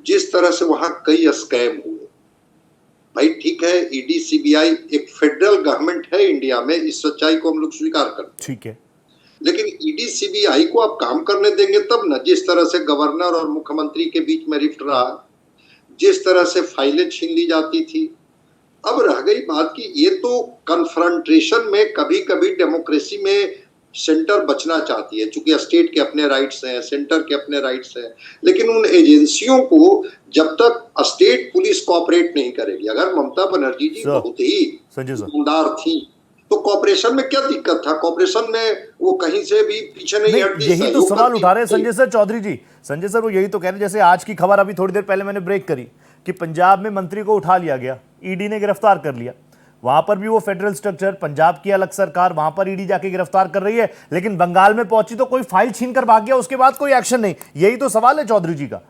जिस तरह से वहां कई स्कैम हुए, भाई ठीक है, ED CBI एक फेडरल गवर्नमेंट है इंडिया में, इस सच्चाई को हम लोग स्वीकार करते हैं, ठीक है, लेकिन ED CBI को आप काम करने देंगे तब न। जिस तरह से गवर्नर और मुख्यमंत्री के बीच में रिफ्ट रहा, जिस तरह से फाइलें छीन ली जाती थी। अब रह गई बात कि ये तो कन्फ्रंटेशन में कभी कभी डेमोक्रेसी में सेंटर बचना चाहती है, चूंकि स्टेट के अपने राइट्स हैं, सेंटर के अपने राइट्स हैं, लेकिन उन एजेंसियों को जब तक स्टेट पुलिस कोऑपरेट नहीं करेगी, अगर ममता बनर्जी जी बहुत ही ईमानदार थी तो कॉपरेशन में क्या दिक्कत था? कॉपरेशन में वो कहीं से भी पीछे नहीं हटती। यही तो सवाल उठा रहे हैं संजय सर, चौधरी जी। संजय सर वो यही तो कह रहे हैं, जैसे आज की खबर अभी थोड़ी देर पहले मैंने ब्रेक करी कि पंजाब में मंत्री को उठा लिया गया, ईडी ने गिरफ्तार कर लिया, वहां पर भी वो फेडरल स्ट्रक्चर, पंजाब की अलग सरकार, वहां पर ईडी जाके गिरफ्तार कर रही है, लेकिन बंगाल में पहुंची तो कोई फाइल छीन कर भाग गया, उसके बाद कोई एक्शन नहीं। यही तो सवाल है चौधरी जी का।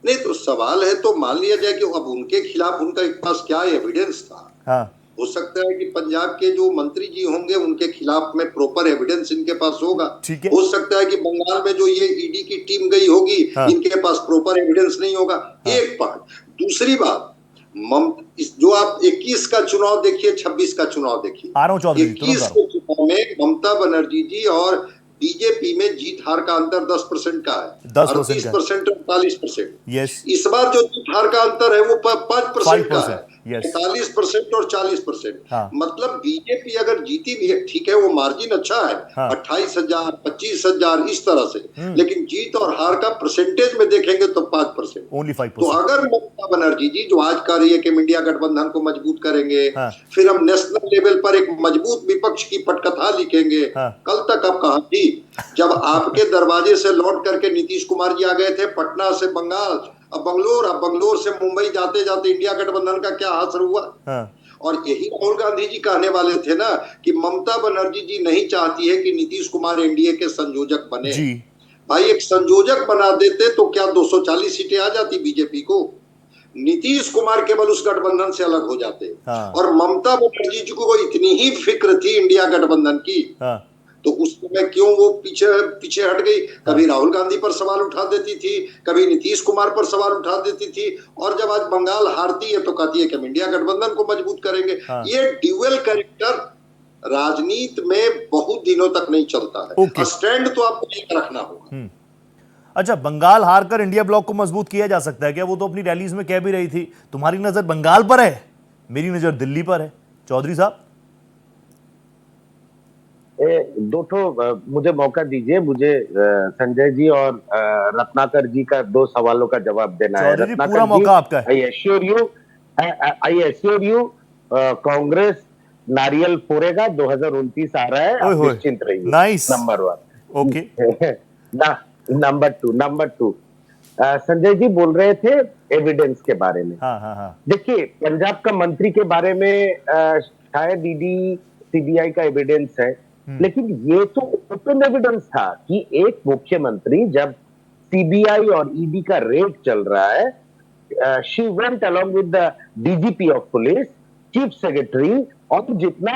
नहीं तो सवाल है तो मान लिया जाए कि अब उनके खिलाफ उनका पास क्या एविडेंस था। हाँ। हो सकता है कि पंजाब के जो मंत्री जी होंगे उनके खिलाफ में प्रॉपर एविडेंस इनके पास होगा। ठीक है। हो सकता है कि बंगाल में जो ये ईडी की टीम गई होगी, हाँ। इनके पास प्रॉपर एविडेंस नहीं होगा। हाँ। एक बात। दूसरी बात, जो आप 21 का चुनाव देखिए, 26 का चुनाव देखिए। आ रहा हूं चौधरी जी, 21 के चुनाव में ममता बनर्जी जी और बीजेपी में जीत हार का अंतर 10% का है, 10% 38% और 40%। यस। इस बार जो जीत हार का अंतर है वो 5% का है, 40% और 40%। हाँ। मतलब बीजेपी अगर जीती भी है, ठीक है, वो मार्जिन अच्छा है, हाँ। 28,000 25,000 इस तरह से, लेकिन जीत और हार का परसेंटेज में देखेंगे तो 5%। ओनली 5%। तो अगर ममता बनर्जी जी जो आज कह रही है कि इंडिया गठबंधन को मजबूत करेंगे, हाँ। फिर हम नेशनल लेवल पर एक मजबूत विपक्ष की पटकथा लिखेंगे। हाँ। कल तक अब कहां थी जब आपके दरवाजे से लौट करके नीतीश कुमार जी आ गए थे पटना से बंगाल, अब बंगलोर से मुंबई जाते जाते इंडिया गठबंधन का क्या हासिल हुआ। हाँ। और यही राहुल गांधी जी कहने वाले थे ना कि ममता बनर्जी जी नहीं चाहती है कि नीतीश कुमार एनडीए के संयोजक बने जी। भाई, एक संयोजक बना देते तो क्या 240 सीटें आ जाती बीजेपी को, नीतीश कुमार केवल उस गठबंधन से अलग हो जाते। हाँ। और ममता बनर्जी जी को इतनी ही फिक्र थी इंडिया गठबंधन की, हाँ। तो उस समय क्यों वो पीछे हट गई। कभी राहुल गांधी पर सवाल उठा देती थी, कभी नीतीश कुमार पर सवाल उठा देती थी, और जब आज बंगाल हारती है तो कहती है कि हम इंडिया गठबंधन को मजबूत करेंगे। हाँ। ये ड्यूअल कैरेक्टर राजनीति में बहुत दिनों तक नहीं चलता है। स्टैंड तो आपको एक रखना होगा। अच्छा, बंगाल हारकर इंडिया ब्लॉक को मजबूत किया जा सकता है क्या? वो तो अपनी रैलीज में कह भी रही थी। तुम्हारी नजर बंगाल पर है, मेरी नजर दिल्ली पर है। चौधरी साहब मुझे मौका दीजिए, मुझे संजय जी और रत्नाकर जी का 2 सवालों का जवाब देना है। चौधरी जी पूरा मौका आपका है। आई एश्योर यू कांग्रेस नारियल फोड़ेगा, 2029 आ रहा है, आप निश्चिंत रहिए। Nice. Number 1। Okay. Number 2 Sanjay ji बोल रहे थे एविडेंस के बारे में। हाँ, हाँ, हाँ। देखिए, पंजाब का मंत्री के बारे में शायद ईडी सीबीआई का एविडेंस है, लेकिन ये तो ओपन एविडेंस था कि एक मुख्यमंत्री, जब सीबीआई और ईडी का रेड चल रहा है, she went along with the DGP of police, chief secretary और जितना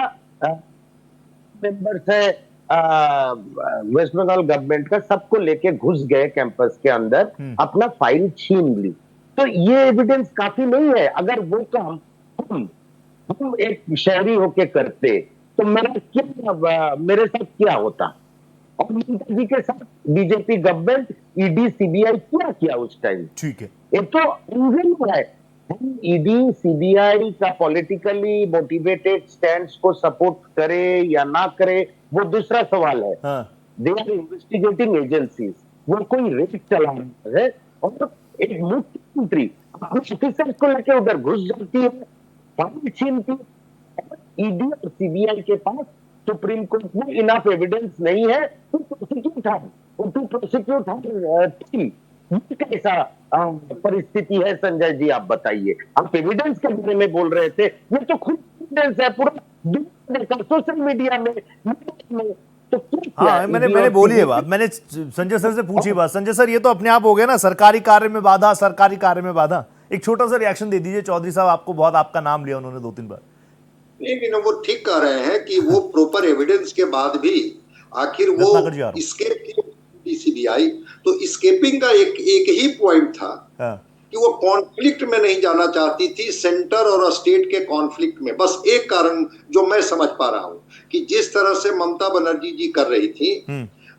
मेंबर्स है वेस्ट बंगाल गवर्नमेंट का, सबको लेके घुस गए कैंपस के अंदर, अपना फाइल छीन ली। तो ये एविडेंस काफी नहीं है। अगर वो काम हम एक शहरी होके करते तो मेरे साथ क्या होता, और ममता जी के साथ बीजेपी गवर्नमेंट, ईडी सीबीआई क्या किया उस टाइम। ठीक है, ये तो इंजन है। हम ईडी सीबीआई का पॉलिटिकली मोटिवेटेड स्टैंड को सपोर्ट करे या ना करे वो दूसरा सवाल है। They are investigating agencies. वो कोई रेड चला रहा है और एक मुख्यमंत्री ऑफिसर्स को लेकर उधर घुस जाती है, फाइल छीनती है। ईडी और सीबीआई के पास सुप्रीम कोर्ट में इनफ एविडेंस नहीं है टू प्रोसिक्यूट टीम। कैसा परिस्थिति है संजय जी, आप बताइए। आप एविडेंस के बारे में बोल रहे थे, ये तो खुद एविडेंस है पूरा सोशल मीडिया में। तो हाँ, मैंने बोली है बात, मैंने संजय सर से पूछी बात। संजय सर, ये तो अपने आप हो गया ना, सरकारी कार्य में बाधा, सरकारी कार्य में बाधा। एक छोटा सा रिएक्शन दे दीजिए। चौधरी साहब, आपको बहुत आपका नाम लिया उन्होंने 2-3 बार। लेकिन वो ठीक कह रहे हैं कि वो प्रॉपर एविडेंस के बाद भी आखिर वो एस्केप सीबीआई, तो एस्केपिंग का एक ही पॉइंट था कि वो कॉन्फ्लिक्ट में नहीं जाना चाहती थी, सेंटर और स्टेट के कॉन्फ्लिक्ट में। बस एक कारण जो मैं समझ पा रहा हूं कि जिस तरह से ममता बनर्जी जी कर रही थी,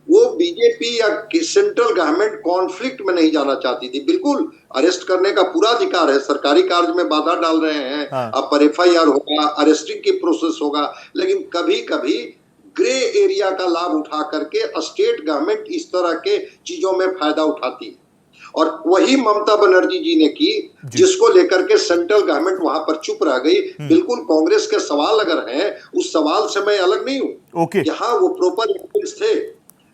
वो बीजेपी या सेंट्रल गवर्नमेंट कॉन्फ्लिक्ट में नहीं जाना चाहती थी। बिल्कुल अरेस्ट करने का पूरा अधिकार है, सरकारी कार्य में बाधा डाल रहे हैं, अब पर एफआईआर होगा, अरेस्टिंग की प्रोसेस होगा, लेकिन कभी कभी ग्रे एरिया का लाभ उठा करके स्टेट गवर्नमेंट इस तरह के चीजों में फायदा उठाती है, और वही ममता बनर्जी जी ने की, जिसको लेकर के सेंट्रल गवर्नमेंट वहां पर चुप रह गई। बिल्कुल कांग्रेस के सवाल अगर हैं, उस सवाल से मैं अलग नहीं हूं। यहाँ वो प्रॉपर एविडेंस थे,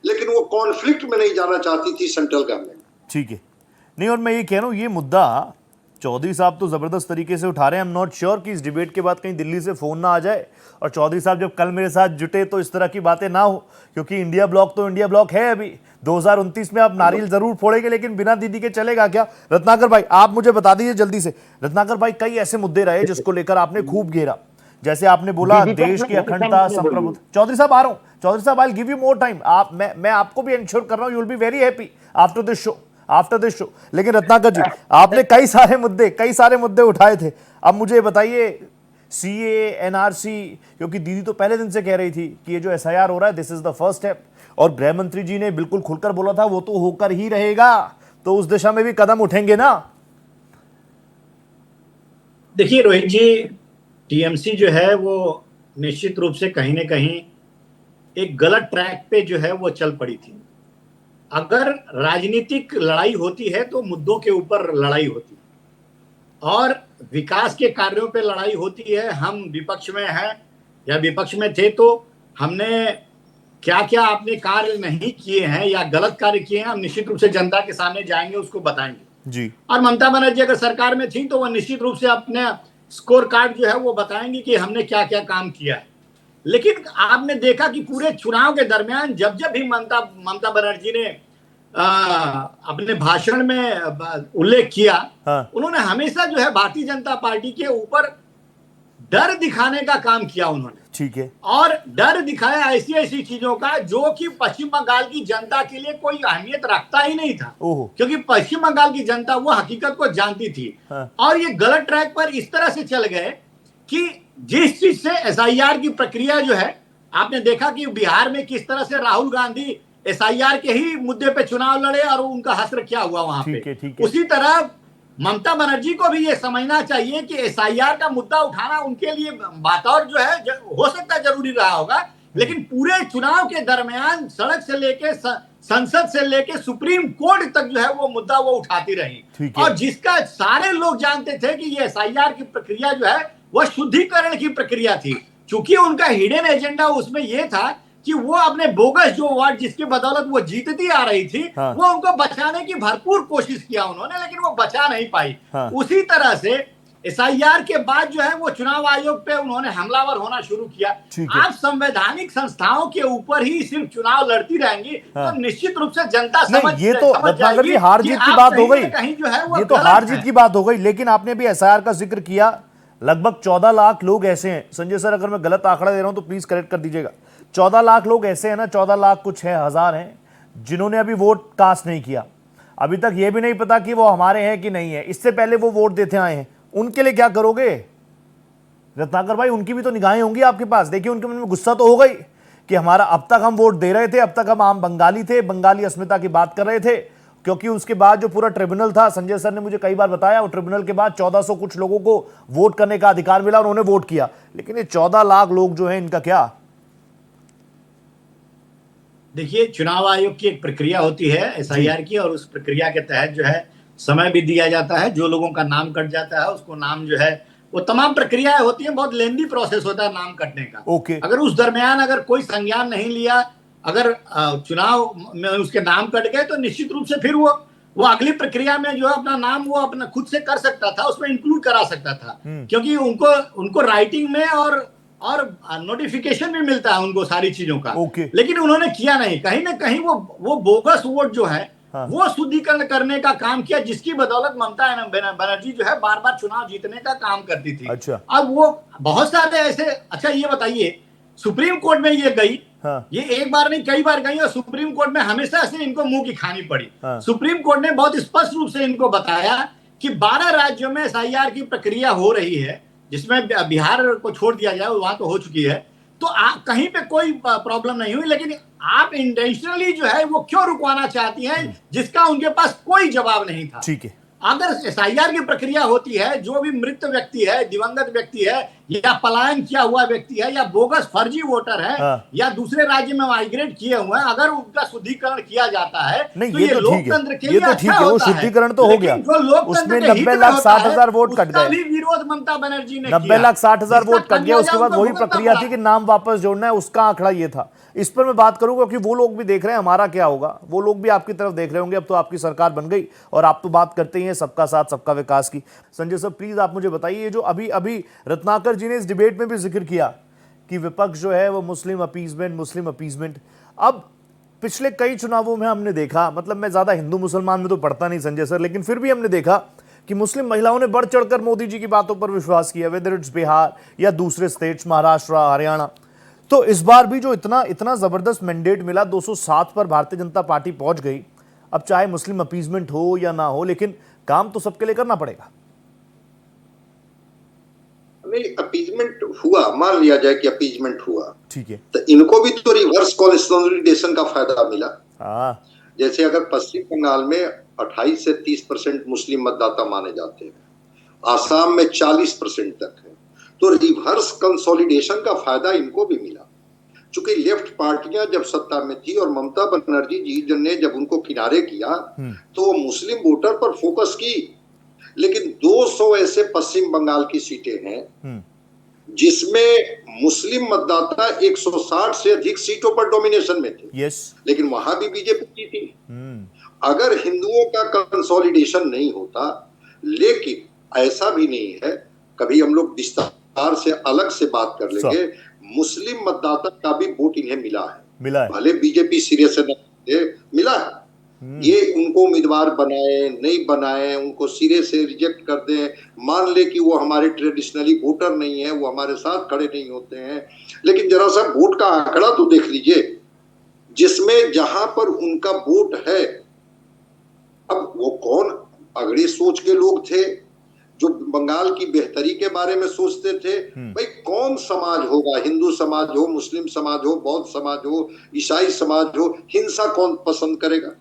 लेकिन वो कॉन्फ्लिक्ट में नहीं जाना चाहती थी सेंट्रल गवर्नमेंट। ठीक है, नहीं, और मैं ये कह रहा हूं, ये मुद्दा चौधरी साहब तो जबरदस्त तरीके से उठा रहे हैं। आई एम नॉट श्योर कि इस डिबेट के बाद कहीं दिल्ली से फोन ना आ जाए और चौधरी साहब जब कल मेरे साथ जुटे तो इस तरह की बातें ना हो, क्योंकि इंडिया ब्लॉक तो इंडिया ब्लॉक है। अभी 2029 में आप नारियल जरूर फोड़ेंगे, लेकिन बिना दीदी के चलेगा क्या? रत्नाकर भाई आप मुझे बता दीजिए जल्दी से। रत्नाकर भाई, कई ऐसे मुद्दे रहे जिसको लेकर आपने खूब घेरा, जैसे आपने बोला देश की अखंडता, संप्रभुता। चौधरी साहब आ रहा हूं, चौधरी साहब I will give you more time. आप मैं आपको भी इंश्योर कर रहा हूं you will be very happy after this show. लेकिन रत्नाकर जी, आपने कई सारे मुद्दे उठाए थे। अब मुझे बताइए सीए, एनआरसी, क्योंकि दीदी तो पहले दिन से कह रही थी कि ये जो एसआईआर हो रहा है this is the first step, और गृह मंत्री जी ने बिल्कुल खुलकर बोला था वो तो होकर ही रहेगा, तो उस दिशा में भी कदम उठेंगे ना? देखिए रोहित जी, टीएमसी जो है वो निश्चित रूप से कहीं ना कहीं एक गलत ट्रैक पे जो है वो चल पड़ी थी। अगर राजनीतिक लड़ाई होती है तो मुद्दों के ऊपर लड़ाई होती है और विकास के कार्यों पे लड़ाई होती है। हम विपक्ष में हैं या विपक्ष में थे तो हमने क्या क्या अपने कार्य नहीं किए हैं या गलत कार्य किए हैं, हम निश्चित रूप से जनता के सामने जाएंगे, उसको बताएंगे जी। और ममता बनर्जी अगर सरकार में थी तो वह निश्चित रूप से अपने स्कोर कार्ड जो है वो बताएंगे कि हमने क्या क्या काम किया है। लेकिन आपने देखा कि पूरे चुनाव के दरमियान जब जब भी ममता बनर्जी ने अपने भाषण में उल्लेख किया, उन्होंने हमेशा जो है भारतीय जनता पार्टी के ऊपर डर दिखाने का काम किया उन्होंने। ठीक है। और डर दिखाया ऐसी ऐसी चीजों का जो कि पश्चिम बंगाल की जनता के लिए कोई अहमियत रखता ही नहीं था, क्योंकि पश्चिम बंगाल की जनता वो हकीकत को जानती थी। और ये गलत ट्रैक पर इस तरह से चल गए कि जिस चीज से एसआईआर की प्रक्रिया जो है, आपने देखा कि बिहार में किस तरह से राहुल गांधी एसआईआर के ही मुद्दे पे चुनाव लड़े और उनका हश्र क्या हुआ वहां पे। उसी तरह ममता बनर्जी को भी ये समझना चाहिए कि एसआईआर का मुद्दा उठाना उनके लिए बतौर जो है हो सकता है जरूरी रहा होगा, लेकिन पूरे चुनाव के दरमियान सड़क से लेके संसद से लेके सुप्रीम कोर्ट तक जो है वो मुद्दा वो उठाती रही, और जिसका सारे लोग जानते थे कि ये एसआईआर की प्रक्रिया जो है वह शुद्धिकरण की प्रक्रिया थी। चूंकि उनका हिडन एजेंडा उसमें यह था कि वो अपने बोगस जो वार्ड जिसकी बदौलत वो जीतती आ रही थी, वो उनको बचाने की भरपूर कोशिश किया उन्होंने, लेकिन वो बचा नहीं पाई। उसी तरह से एसआईआर के बाद जो है वो चुनाव आयोग पे उन्होंने हमलावर होना शुरू किया। आप संवैधानिक संस्थाओं के ऊपर ही सिर्फ चुनाव लड़ती रहेंगी तो निश्चित रूप से जनता समझ ये तो रत्नाकर जी हार जीत की बात हो गई, ये तो हार जीत की बात हो गई। लेकिन आपने भी एसआईआर का जिक्र किया, लगभग 14 लाख लोग ऐसे हैं, संजय सर अगर मैं गलत आंकड़ा दे रहा हूं तो प्लीज करेक्ट कर दीजिएगा, 14 लाख लोग ऐसे हैं ना, 14 लाख कुछ है हजार हैं जिन्होंने अभी वोट कास्ट नहीं किया। अभी तक ये भी नहीं पता कि वो हमारे हैं कि नहीं है, इससे पहले वो वोट देते आए हैं, उनके लिए क्या करोगे रत्नाकर भाई? उनकी भी तो निगाहें होंगी आपके पास। देखिए उनके मन में गुस्सा तो होगा ही कि हमारा अब तक हम वोट दे रहे थे, अब तक हम आम बंगाली थे, बंगाली अस्मिता की बात कर रहे थे, क्योंकि उसके बाद जो पूरा ट्रिब्यूनल था, संजय सर ने मुझे कई बार बताया, वो ट्रिब्यूनल के बाद 1400 कुछ लोगों को वोट करने का अधिकार मिला और उन्होंने वोट किया। लेकिन ये 14 लाख लोग जो हैं इनका क्या? देखिए चुनाव आयोग की एक प्रक्रिया होती है एसआईआर की, और उस प्रक्रिया के तहत जो है समय भी दिया जाता है। जो लोगों का नाम कट जाता है उसको नाम जो है, वो तमाम प्रक्रियाएं होती हैं, बहुत लेंदी प्रोसेस होता है नाम कटने का। अगर उस दरमियान अगर कोई संज्ञान नहीं लिया, अगर चुनाव में उसके नाम कट गए तो निश्चित रूप से फिर वो अगली प्रक्रिया में जो है अपना नाम वो अपना खुद से कर सकता था, उसमें इंक्लूड करा सकता था, क्योंकि उनको राइटिंग में और नोटिफिकेशन भी मिलता है उनको सारी चीजों का। लेकिन उन्होंने किया नहीं, कहीं ना कहीं वो बोगस वोट जो है वो शुद्धिकरण करने का काम किया, जिसकी बदौलत ममता बनर्जी जो है बार बार चुनाव जीतने का काम करती थी। अब वो बहुत सारे ऐसे, अच्छा ये बताइए, सुप्रीम कोर्ट में ये गई, ये एक बार नहीं कई बार गई, और सुप्रीम कोर्ट में हमेशा से इनको मुंह की खानी पड़ी। सुप्रीम कोर्ट ने बहुत स्पष्ट रूप से इनको बताया कि 12 राज्यों में एसआईआर की प्रक्रिया हो रही है, जिसमें बिहार को छोड़ दिया जाए, वहां तो हो चुकी है, तो कहीं पे कोई प्रॉब्लम नहीं हुई, लेकिन आप इंटेंशनली जो है वो क्यों रुकवाना चाहती हैं, जिसका उनके पास कोई जवाब नहीं था। ठीक है। अगर एसआईआर की प्रक्रिया होती है, जो भी मृत व्यक्ति है, दिवंगत व्यक्ति है, या पलायन किया हुआ व्यक्ति है, या बोगस फर्जी वोटर है, या दूसरे राज्य में माइग्रेट किए हुए हैं, अगर उनका शुद्धिकरण किया जाता है तो ये लोकतंत्र के लिए अच्छा होता है। शुद्धिकरण तो हो गया, जो लोकतंत्र के हित में 90,60,000 वोट कट गए, भी विरोध ममता बनर्जी ने 90,60,000 वोट कट गया। उसके बाद वही प्रक्रिया थी कि नाम वापस जोड़ना है, उसका आंकड़ा ये था। इस पर मैं बात करूंगा क्योंकि वो लोग भी देख रहे हैं हमारा क्या होगा, वो लोग भी आपकी तरफ देख रहे होंगे। अब तो आपकी सरकार बन गई और आप तो बात करते ही हैं सबका साथ सबका विकास की। संजय सर प्लीज आप मुझे बताइए, जो अभी अभी रत्नाकर जी ने इस डिबेट में भी जिक्र किया कि विपक्ष जो है वो मुस्लिम अपीजमेंट, अब पिछले कई चुनावों में हमने देखा, मतलब मैं ज्यादा हिंदू मुसलमान में तो पढ़ता नहीं संजय सर, लेकिन फिर भी हमने देखा कि मुस्लिम महिलाओं ने बढ़ चढ़कर मोदी जी की बातों पर विश्वास किया, वेदर इट्स बिहार या दूसरे स्टेट्स, महाराष्ट्र, हरियाणा। तो इस बार भी जो इतना जबरदस्त मैंडेट मिला, 207 पर भारतीय जनता पार्टी पहुंच गई। अब चाहे मुस्लिम अपीजमेंट हो या ना हो, लेकिन काम तो सबके लिए करना पड़ेगा। नहीं, अपीजमेंट हुआ, मान लिया जाए कि अपीजमेंट हुआ, ठीक है, तो इनको भी तो रिवर्स कंसोलिडेशन का फायदा मिला। हाँ, जैसे अगर पश्चिम बंगाल में 28 से 30% मुस्लिम मतदाता माने जाते हैं, आसाम में 40% तक है, तो रिवर्स कंसोलिडेशन का फायदा इनको भी मिला। चूंकि लेफ्ट पार्टियां जब सत्ता में थी और ममता बनर्जी जी ने जब उनको किनारे किया तो वो मुस्लिम वोटर पर फोकस की, लेकिन 200 ऐसे पश्चिम बंगाल की सीटें हैं जिसमें मुस्लिम मतदाता 160 से अधिक सीटों पर डोमिनेशन में थे। यस, लेकिन वहां भी बीजेपी की थी। अगर हिंदुओं का कंसोलिडेशन नहीं होता, लेकिन ऐसा भी नहीं है, कभी हम लोग विस्तार से अलग से बात कर लेंगे, मुस्लिम मतदाता का भी वोट इन्हें मिला है, भले बीजेपी सिरे से न मिला है। ये उनको उम्मीदवार बनाए नहीं बनाए, उनको सिरे से रिजेक्ट कर दें, मान ले कि वो हमारे ट्रेडिशनली वोटर नहीं है, वो हमारे साथ खड़े नहीं होते हैं, लेकिन जरा सा वोट का आंकड़ा तो देख लीजिए, जिसमें जहां पर उनका वोट है, अब वो कौन अगड़ी सोच के लोग थे जो बंगाल की बेहतरी के बारे में सोचते थे। भाई कौन समाज होगा, हिंदू समाज हो, मुस्लिम समाज हो, बौद्ध समाज हो, ईसाई समाज हो, हिंसा कौन पसंद करेगा?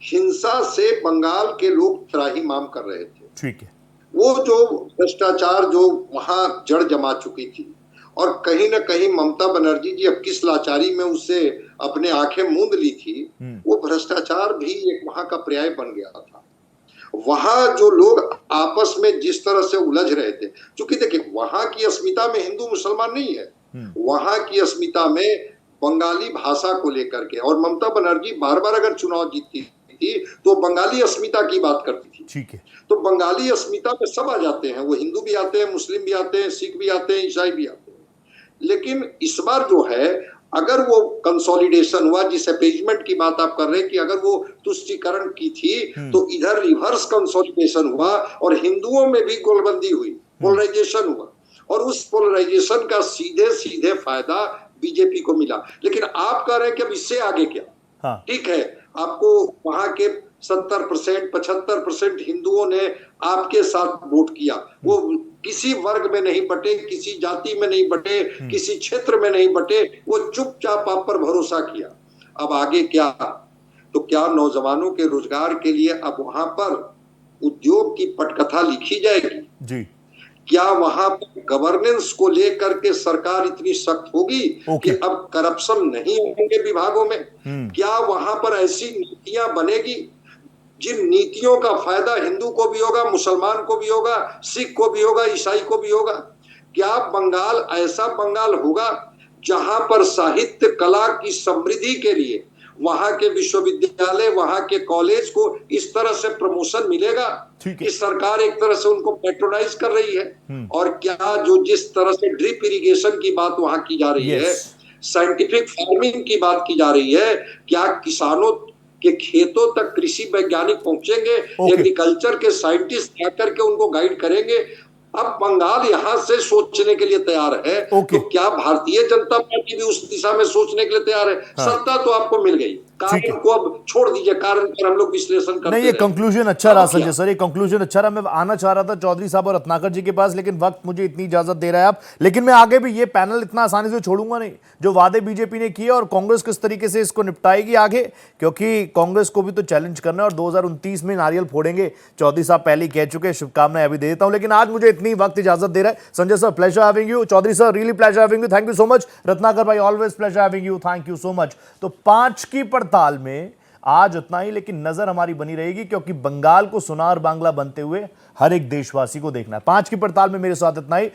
हिंसा से बंगाल के लोग त्राहिमाम कर रहे थे। ठीक है, वो जो भ्रष्टाचार जो वहां जड़ जमा चुकी थी, और कहीं ना कहीं ममता बनर्जी जी अब किस लाचारी में उससे अपने आंखें मूंद ली थी, वो भ्रष्टाचार भी एक वहां का पर्याय बन गया था। वहां जो लोग आपस में जिस तरह से उलझ रहे थे, क्योंकि देखिए वहां की अस्मिता में हिंदू मुसलमान नहीं है, वहां की अस्मिता में बंगाली भाषा को लेकर के, और ममता बनर्जी बार बार अगर चुनाव जीतती थी तो बंगाली अस्मिता की बात करती थी। ठीक है, तो बंगाली अस्मिता में सब आ जाते हैं, वो हिंदू भी आते हैं, मुस्लिम भी आते हैं, सिख भी आते हैं, ईसाई भी आते हैं। लेकिन इस बार जो है, अगर वो कंसोलिडेशन हुआ, जिस अपीजमेंट की बात आप कर रहे हैं कि अगर वो तुष्टीकरण की थी, तो इधर रिवर्स कंसोलिडेशन हुआ और हिंदुओं में भी गोलबंदी हुई, पोलराइजेशन हुआ, और उस पोलराइजेशन का सीधे सीधे फायदा बीजेपी को मिला। लेकिन आप कह रहे हैं कि अब इससे आगे क्या? हाँ, ठीक है, आपको वहां के 70% 75% हिंदुओं ने आपके साथ वोट किया, वो किसी वर्ग में नहीं बटे, किसी जाति में नहीं बटे, किसी क्षेत्र में नहीं बटे, वो चुपचाप आप पर भरोसा किया। अब आगे क्या? तो क्या नौजवानों के रोजगार के लिए अब वहां पर उद्योग की पटकथा लिखी जाएगी जी? क्या वहां पर गवर्नेंस को लेकर के सरकार इतनी सख्त होगी कि अब करप्शन नहीं होंगे विभागों में? क्या वहां पर ऐसी नीतियां बनेगी जिन नीतियों का फायदा हिंदू को भी होगा, मुसलमान को भी होगा, सिख को भी होगा, ईसाई को भी होगा? क्या बंगाल ऐसा बंगाल होगा जहां पर साहित्य कला की समृद्धि के लिए वहां के विश्वविद्यालय, वहां के कॉलेज को इस तरह से प्रमोशन मिलेगा कि सरकार एक तरह से उनको पैट्रोनाइज कर रही है? और क्या जो जिस तरह से ड्रिप इरिगेशन की बात वहां की जा रही है, साइंटिफिक फार्मिंग की बात की जा रही है, क्या किसानों के खेतों तक कृषि वैज्ञानिक पहुंचेंगे, एग्रीकल्चर के साइंटिस्ट जाकर के उनको गाइड करेंगे? अब बंगाल यहां से सोचने के लिए तैयार है, तो क्या भारतीय जनता पार्टी भी उस दिशा में सोचने के लिए तैयार है? सत्ता तो आपको मिल गई, कारण को अब छोड़ दीजिए, कारण पर हम लोग विश्लेषण करते नहीं, ये कंक्लूजन अच्छा रहा संजय सर, ये कंक्लूजन अच्छा रहा। मैं आना चाह रहा था चौधरी साहब और रत्नाकर जी के पास, लेकिन वक्त मुझे इतनी इजाजत दे रहा है आप। लेकिन मैं आगे भी ये पैनल इतना आसानी से छोड़ूंगा नहीं, जो वादे बीजेपी ने किए और कांग्रेस किस तरीके से इसको निपटाएगी आगे, क्योंकि कांग्रेस को भी तो चैलेंज करना है और 2029 में नारियल फोड़ेंगे। चौधरी साहब पहले कह चुके हैं, शुभकामनाएं अभी दे देता हूं, लेकिन आज मुझे इतनी वक्त इजाजत दे रहा है। Sanjay sir, pleasure having you. Chowdhury sir, really pleasure having you, thank you so much. Ratnakar भाई, always pleasure having you, thank you so much. तो 5 की पड़ताल में आज उतना ही, लेकिन नजर हमारी बनी रहेगी, क्योंकि बंगाल को सुनार बांग्ला बनते हुए हर एक देशवासी को देखना है। 5 की पड़ताल में मेरे साथ इतना ही।